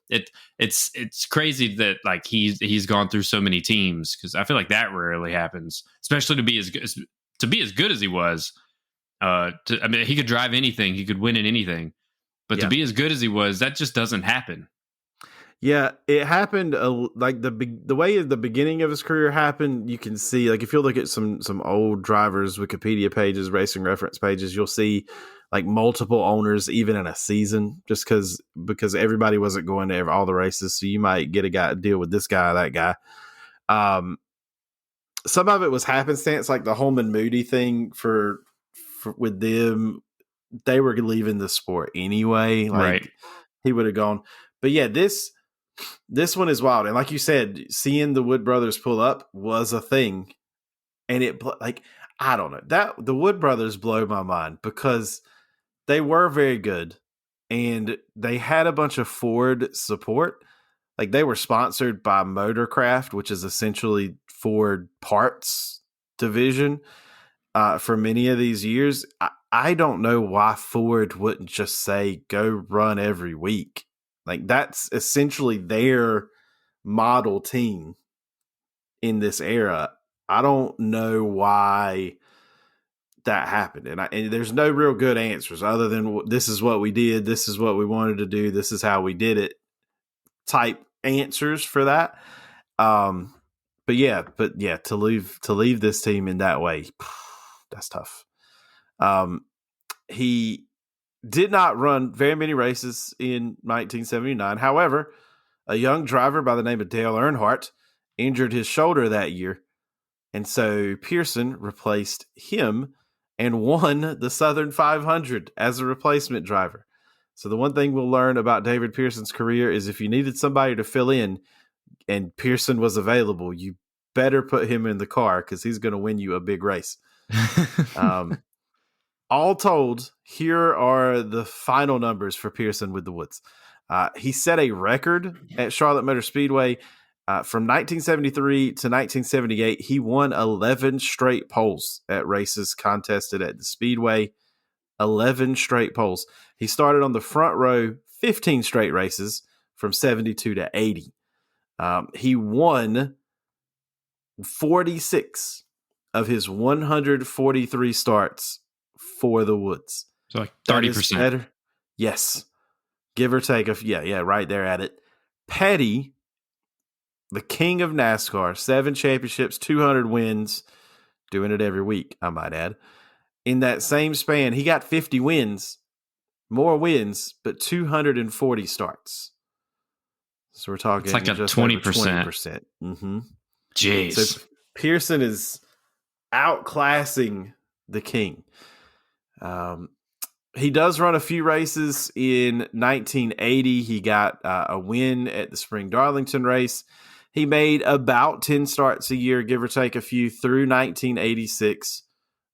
it's crazy that like he's gone through so many teams, because I feel like that rarely happens, especially to be as good as he was. He could drive anything, he could win in anything, but to be as good as he was, that just doesn't happen. Yeah, it happened like the way the beginning of his career happened. You can see, like, if you look at some old drivers' Wikipedia pages, racing reference pages, you'll see like multiple owners even in a season, just because everybody wasn't going to all the races. So you might get a guy deal with this guy, that guy. Some of it was happenstance, like the Holman Moody thing for with them. They were leaving the sport anyway. Like, right. He would have gone. But yeah, this one is wild. And like you said, seeing the Wood brothers pull up was a thing. And it, like, I don't know, that the Wood brothers blow my mind because they were very good and they had a bunch of Ford support. Like, they were sponsored by Motorcraft, which is essentially Ford parts division for many of these years. I don't know why Ford wouldn't just say, go run every week. Like, that's essentially their model team in this era. I don't know why that happened. And there's no real good answers other than this is what we did, this is what we wanted to do, this is how we did it type answers for that. But yeah, to leave this team in that way, that's tough. He did not run very many races in 1979. However, a young driver by the name of Dale Earnhardt injured his shoulder that year, And so Pearson replaced him and won the Southern 500 as a replacement driver. So the one thing we'll learn about David Pearson's career is if you needed somebody to fill in and Pearson was available, you better put him in the car because he's going to win you a big race. All told, here are the final numbers for Pearson with the Woods. He set a record at Charlotte Motor Speedway. From 1973 to 1978, he won 11 straight poles at races contested at the Speedway. 11 straight poles. He started on the front row 15 straight races from 72 to 80. He won 46 of his 143 starts for the Woods. So like 30%. Yes. Give or take. Right there at it. Petty, the king of NASCAR, 7 championships, 200 wins, doing it every week, I might add. In that same span, he got 50 wins, more wins, but 240 starts. So we're talking it's like a just 20%. 20%. Mm-hmm. Jeez. So Pearson is outclassing the king. He does run a few races. In 1980, he got a win at the Spring Darlington race. He made about 10 starts a year, give or take a few, through 1986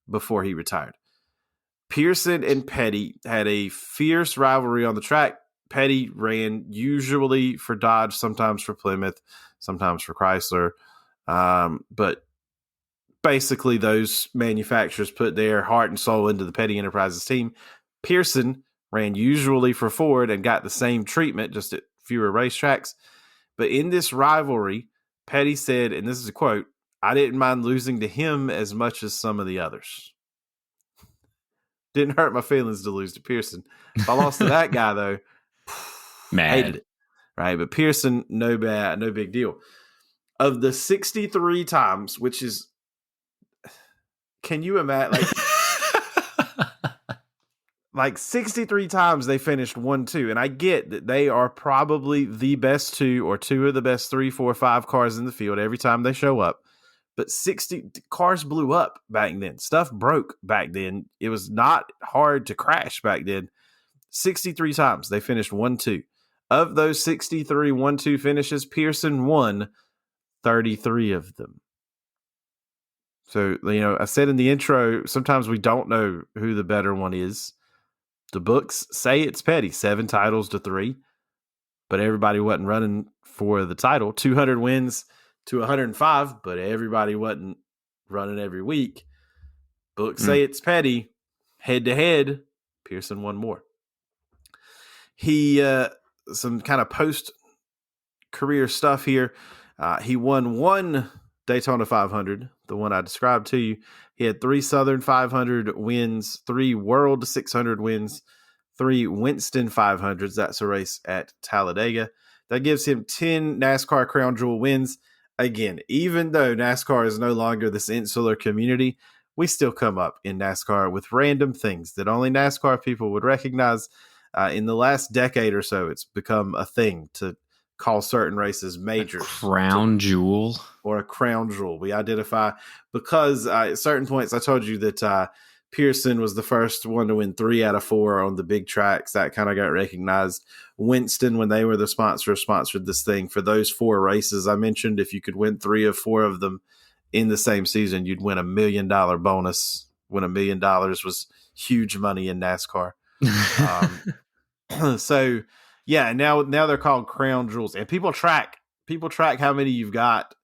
before he retired. Pearson and Petty had a fierce rivalry on the track. Petty ran usually for Dodge, sometimes for Plymouth, sometimes for Chrysler. But basically those manufacturers put their heart and soul into the Petty Enterprises team. Pearson ran usually for Ford and got the same treatment, just at fewer racetracks. But in this rivalry, Petty said, and this is a quote, "I didn't mind losing to him as much as some of the others. Didn't hurt my feelings to lose to Pearson. If I lost to that guy, though, hated it." Right? But Pearson, no big deal. Of the 63 times, which is, can you imagine, like 63 times they finished 1-2. And I get that they are probably the best two or two of the best 3, 4, 5 cars in the field every time they show up. But 60 cars blew up back then. Stuff broke back then. It was not hard to crash back then. 63 times they finished 1-2. Of those 63 1-2 finishes, Pearson won 33 of them. So, I said in the intro, sometimes we don't know who the better one is. The books say it's Petty, 7 titles to 3, but everybody wasn't running for the title. 200 wins to 105, but everybody wasn't running every week. Books say it's Petty. Head to head, Pearson won more. He, some kind of post-career stuff here. He won 1 Daytona 500, the one I described to you. He had 3 Southern 500 wins, 3 World 600 wins, 3 Winston 500s. That's a race at Talladega. That gives him 10 NASCAR Crown Jewel wins. Again, even though NASCAR is no longer this insular community, we still come up in NASCAR with random things that only NASCAR people would recognize. In the last decade or so, it's become a thing to call certain races majors. Crown jewel. Or a crown jewel. We identify because at certain points, I told you that Pearson was the first one to win 3 out of 4 on the big tracks. That kind of got recognized. Winston, when they were the sponsor, sponsored this thing. For those 4 races I mentioned, if you could win 3 of 4 of them in the same season, you'd win $1 million bonus. When $1 million was huge money in NASCAR. So, yeah, now they're called crown jewels. And people track how many you've got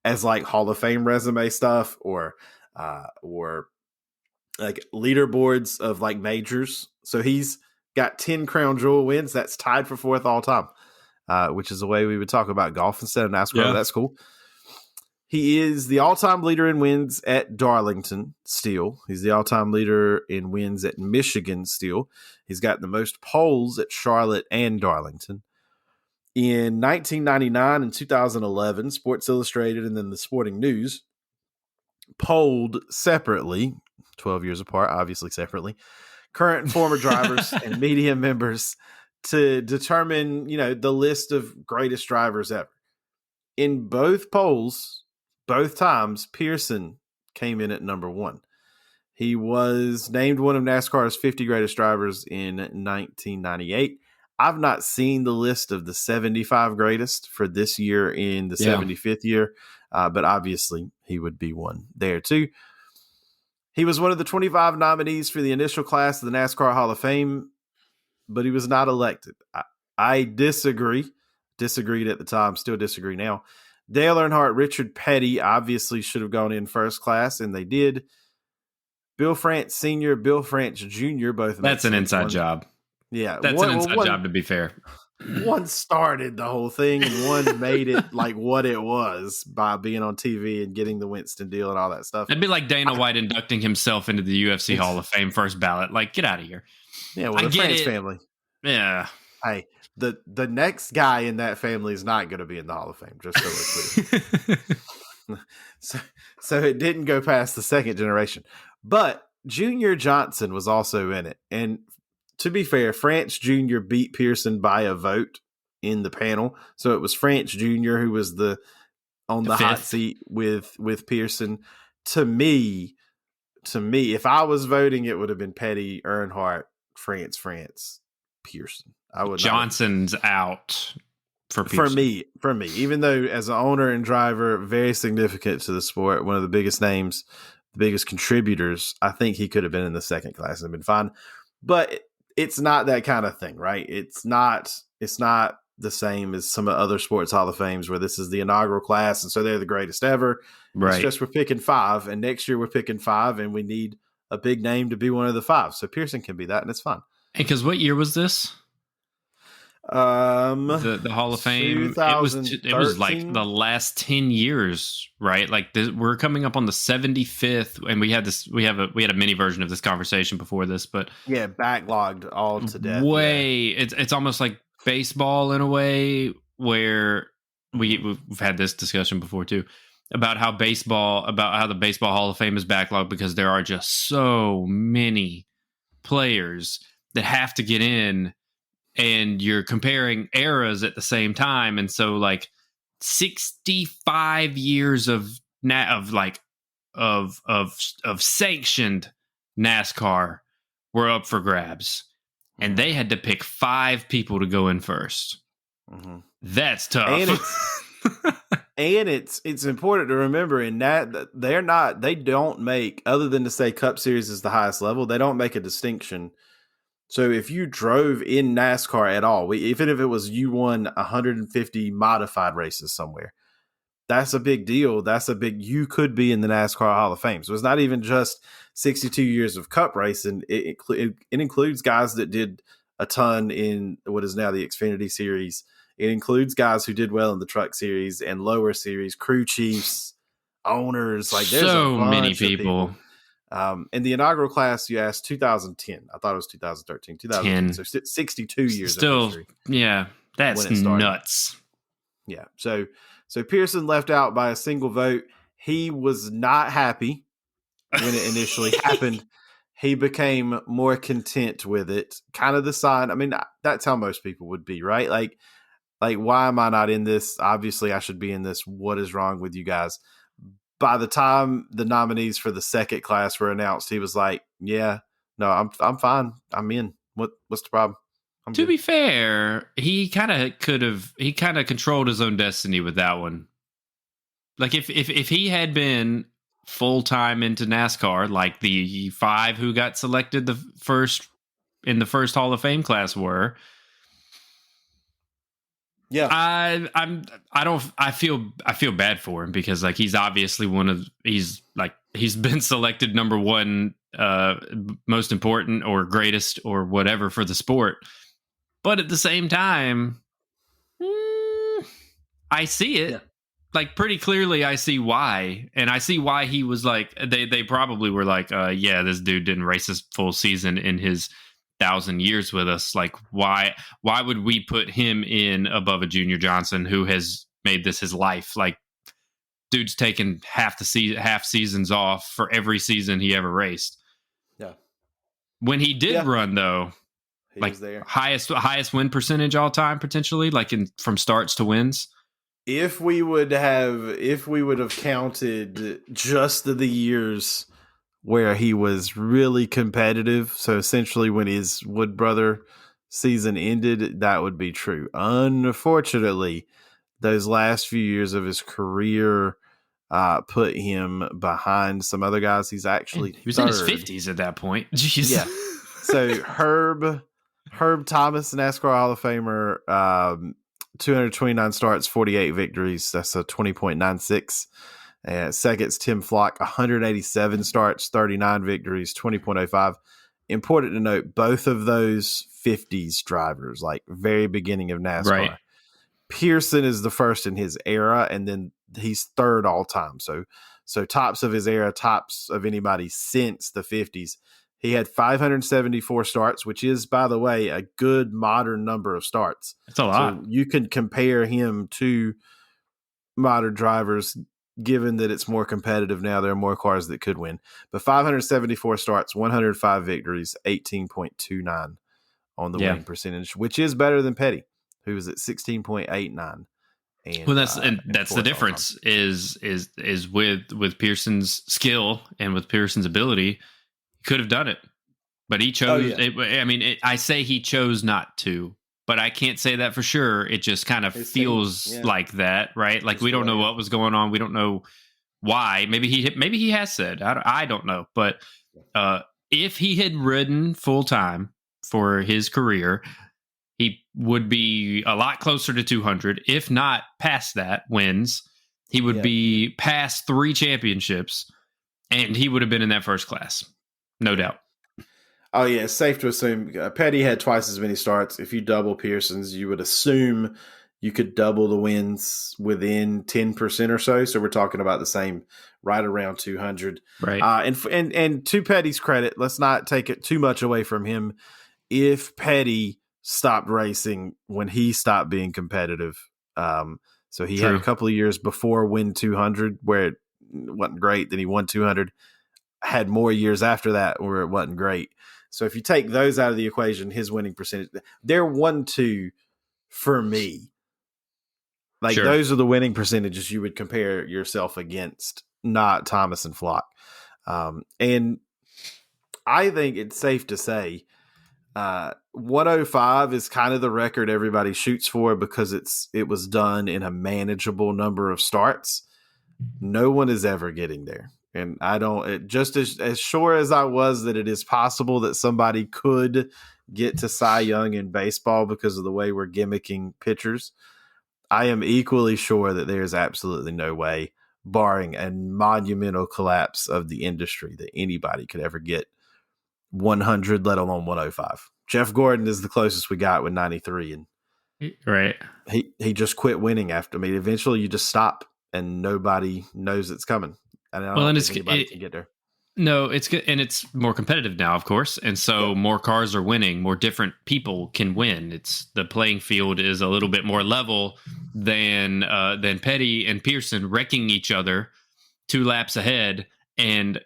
as like Hall of Fame resume stuff or like leaderboards of like majors. So he's got 10 crown jewel wins. That's tied for 4th all time, which is the way we would talk about golf instead of NASCAR. Yeah. That's cool. He is the all-time leader in wins at Darlington still. He's the all-time leader in wins at Michigan still. He's got the most poles at Charlotte and Darlington. In 1999 and 2011, Sports Illustrated and then the Sporting News polled separately, 12 years apart, obviously separately, current and former drivers and media members to determine, the list of greatest drivers ever. In both polls, both times Pearson came in at number 1. He was named one of NASCAR's 50 greatest drivers in 1998. I've not seen the list of the 75 greatest for this year in the 75th year, but obviously he would be one there too. He was one of the 25 nominees for the initial class of the NASCAR Hall of Fame, but he was not elected. I disagree. Disagreed at the time, still disagree now. Dale Earnhardt, Richard Petty obviously should have gone in first class, and they did. Bill France Sr., Bill France Jr., both. That's an inside job. Yeah. That's an inside job, to be fair. One started the whole thing, and one made it like what it was by being on TV and getting the Winston deal and all that stuff. It'd be like Dana White inducting himself into the UFC Hall of Fame first ballot. Like, get out of here. Yeah, well, the France family. Yeah. Hey, the next guy in that family is not going to be in the Hall of Fame, just so we're clear. so it didn't go past the second generation. But Junior Johnson was also in it. And to be fair, France Jr. beat Pearson by a vote in the panel. So it was France Jr. who was on the hot seat with Pearson. To me, if I was voting, it would have been Petty, Earnhardt, France, Pearson. I would. Johnson's out for Pearson. For me, even though as an owner and driver, very significant to the sport, one of the biggest names, the biggest contributors, I think he could have been in the second class and been fine. But it's not that kind of thing, right? It's not the same as some other sports Hall of Fames where this is the inaugural class and so they're the greatest ever. Right. It's just we're picking 5, and next year we're picking 5, and we need a big name to be one of the 5. So Pearson can be that, and it's fun. And because what year was this? The Hall of Fame. It was like the last 10 years, right? Like we're coming up on the 75th, and we had a mini version of this conversation before this, but yeah, backlogged all to death. It's almost like baseball in a way, where we've had this discussion before too about how the Baseball Hall of Fame is backlogged because there are just so many players that have to get in. And you're comparing eras at the same time, and so like 65 years of sanctioned NASCAR were up for grabs, and they had to pick 5 people to go in first. Mm-hmm. That's tough. And it's important to remember in that they don't make, other than to say Cup Series is the highest level, they don't make a distinction. So if you drove in NASCAR at all, even if it was you won 150 modified races somewhere, that's a big deal. You could be in the NASCAR Hall of Fame. So it's not even just 62 years of Cup racing. It includes guys that did a ton in what is now the Xfinity Series. It includes guys who did well in the Truck Series and lower series, crew chiefs, owners. Like there's so many people. In the inaugural class, you asked 2010. I thought it was 2013. 2010. So 62 years. Still, of history. Yeah, that's nuts. Yeah. So Pearson left out by a single vote. He was not happy when it initially happened. He became more content with it. Kind of the sign. I mean, that's how most people would be, right? Like, why am I not in this? Obviously, I should be in this. What is wrong with you guys? By the time the nominees for the second class were announced, he was like, "Yeah, no, I'm fine. I'm in. What's the problem?" To be fair, he kind of controlled his own destiny with that one. Like if he had been full time into NASCAR, like the 5 who got selected in the first Hall of Fame class were. Yeah, I feel bad for him because like he's obviously he's been selected number 1, most important or greatest or whatever for the sport. But at the same time, I see it. Yeah. Like pretty clearly I see why. And I see why he was like, they probably were like, yeah, this dude didn't race his full season in his 1,000 years with us. Like why would we put him in above a Junior Johnson who has made this his life? Like dude's taken half seasons off for every season he ever raced. Yeah. When he did run though, he was there. highest win percentage all time potentially, like from starts to wins. if we would have counted just the years where he was really competitive, so essentially when his Wood brother season ended, that would be true. Unfortunately, those last few years of his career put him behind some other guys. He's actually He was third. in his 50s at that point. Jeez. Yeah. So Herb Thomas, NASCAR Hall of Famer, 229 starts, 48 victories. That's a 20.96. And second's Tim Flock, 187 starts, 39 victories, 20.05. Important to note, both of those 50s drivers, like very beginning of NASCAR. Right. Pearson is the first in his era, and then he's third all time. So tops of his era, tops of anybody since the 50s. He had 574 starts, which is, by the way, a good modern number of starts. That's a lot. So you can compare him to modern drivers, given that it's more competitive now. There are more cars that could win. But 574 starts, 105 victories, 18.29 on the winning percentage, which is better than Petty, who was at 16.89. Well, that's the difference is with Pearson's skill and with Pearson's ability, he could have done it, but he chose. I say he chose not to, but I can't say that for sure. It just kind of feels like that, right? Like we don't know what was going on. We don't know why. Maybe he has said. I don't know. But if he had ridden full time for his career, he would be a lot closer to 200, if not past that wins. He would be past 3 championships, and he would have been in that first class, no doubt. Oh, yeah, it's safe to assume Petty had twice as many starts. If you double Pearson's, you would assume you could double the wins within 10% or so. So we're talking about the same, right around 200. Right. And to Petty's credit, let's not take it too much away from him. If Petty stopped racing when he stopped being competitive, so he had a couple of years before win 200 where it wasn't great. Then he won 200. Had more years after that where it wasn't great. So if you take those out of the equation, his winning percentage, they're 1-2 for me. Like those are the winning percentages you would compare yourself against, not Thomas and Flock. And I think it's safe to say 105 is kind of the record everybody shoots for because it was done in a manageable number of starts. No one is ever getting there. And I don't, just as sure as I was that it is possible that somebody could get to Cy Young in baseball because of the way we're gimmicking pitchers, I am equally sure that there's absolutely no way, barring a monumental collapse of the industry, that anybody could ever get 100, let alone 105. Jeff Gordon is the closest we got with 93. And right. He just quit winning after. I mean, eventually you just stop and nobody knows it's coming. And I don't think anybody can get there. No, it's good, and it's more competitive now, of course, and so more cars are winning, more different people can win. It's the playing field is a little bit more level than Petty and Pearson wrecking each other 2 laps ahead and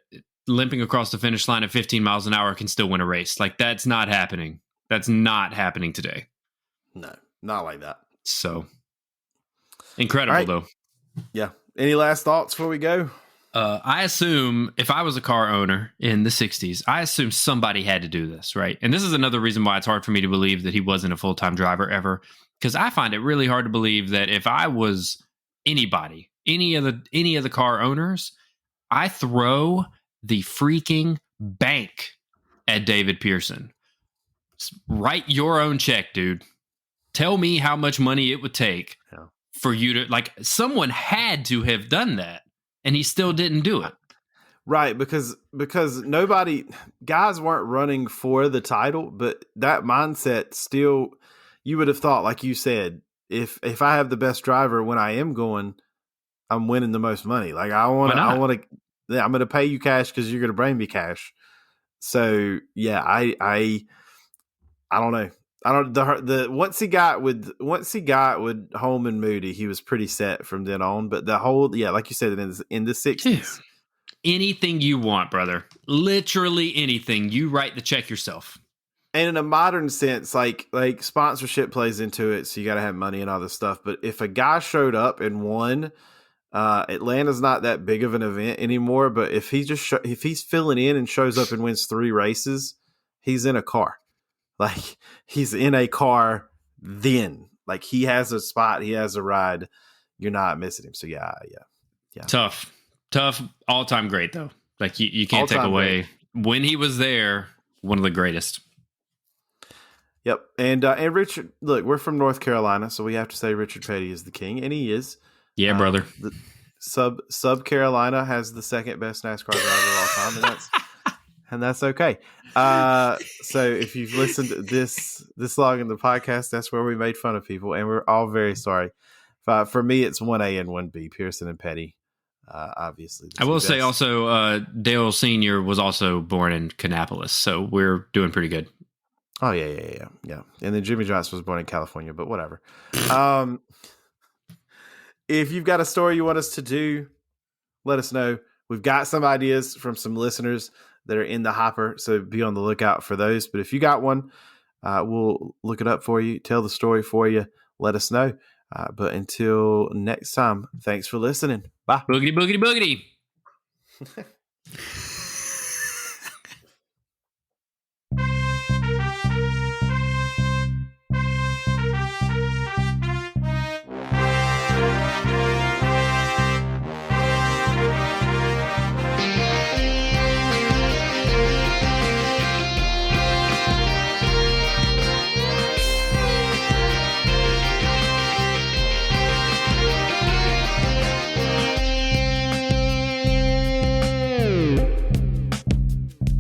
limping across the finish line at 15 miles an hour can still win a race. Like that's not happening. That's not happening today. No, not like that. So incredible though. Yeah. Any last thoughts before we go? I assume if I was a car owner in the 60s, I assume somebody had to do this, right? And this is another reason why it's hard for me to believe that he wasn't a full-time driver ever, because I find it really hard to believe that if I was anybody, any of the car owners, I throw the freaking bank at David Pearson. Write your own check, dude. Tell me how much money it would take for you to, like, someone had to have done that. And he still didn't do it. Right, because guys weren't running for the title, but that mindset still, you would have thought, like you said, if I have the best driver when I am going, I'm winning the most money. Like I'm going to pay you cash because you're going to bring me cash. So yeah, I don't know. Once he got with Holman Moody, he was pretty set from then on. But the whole, like you said, in the 60s, anything you want, brother, literally anything, you write the check yourself. And in a modern sense, like sponsorship plays into it, so you got to have money and all this stuff. But if a guy showed up and won, Atlanta's not that big of an event anymore. But if he just if he's filling in and shows up and wins 3 races, he's in a car. Like he's in a car. Then like he has a spot, he has a ride. You're not missing him. So yeah. Tough, all time great though. Like you can't take away when he was there. One of the greatest. Yep. And Richard, look, we're from North Carolina, so we have to say Richard Petty is the king, and he is. Yeah, brother. The sub Carolina has the second best NASCAR driver of all time, and that's okay. So if you've listened to this long in the podcast, that's where we made fun of people, and we're all very sorry. For me, it's 1A and 1B, Pearson and Petty. Obviously, I will say also, Dale Sr. was also born in Kannapolis, so we're doing pretty good. Oh, yeah. And then Jimmy Johnson was born in California, but whatever. If you've got a story you want us to do, let us know. We've got some ideas from some listeners that are in the hopper, so be on the lookout for those. But if you got one, we'll look it up for you, tell the story for you, let us know. But until next time, thanks for listening. Bye. Boogity, boogity, boogity.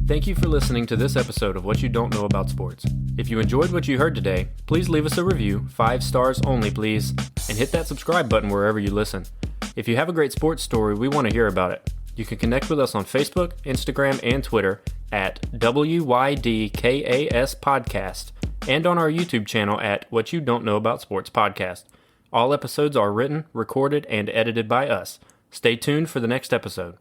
Thank you for listening to this episode of What You Don't Know About Sports. If you enjoyed what you heard today, please leave us a review, 5 stars only please, and hit that subscribe button wherever you listen. If you have a great sports story, we want to hear about it. You can connect with us on Facebook, Instagram, and Twitter at WYDKAS Podcast, and on our YouTube channel at What You Don't Know About Sports Podcast. All episodes are written, recorded, and edited by us. Stay tuned for the next episode.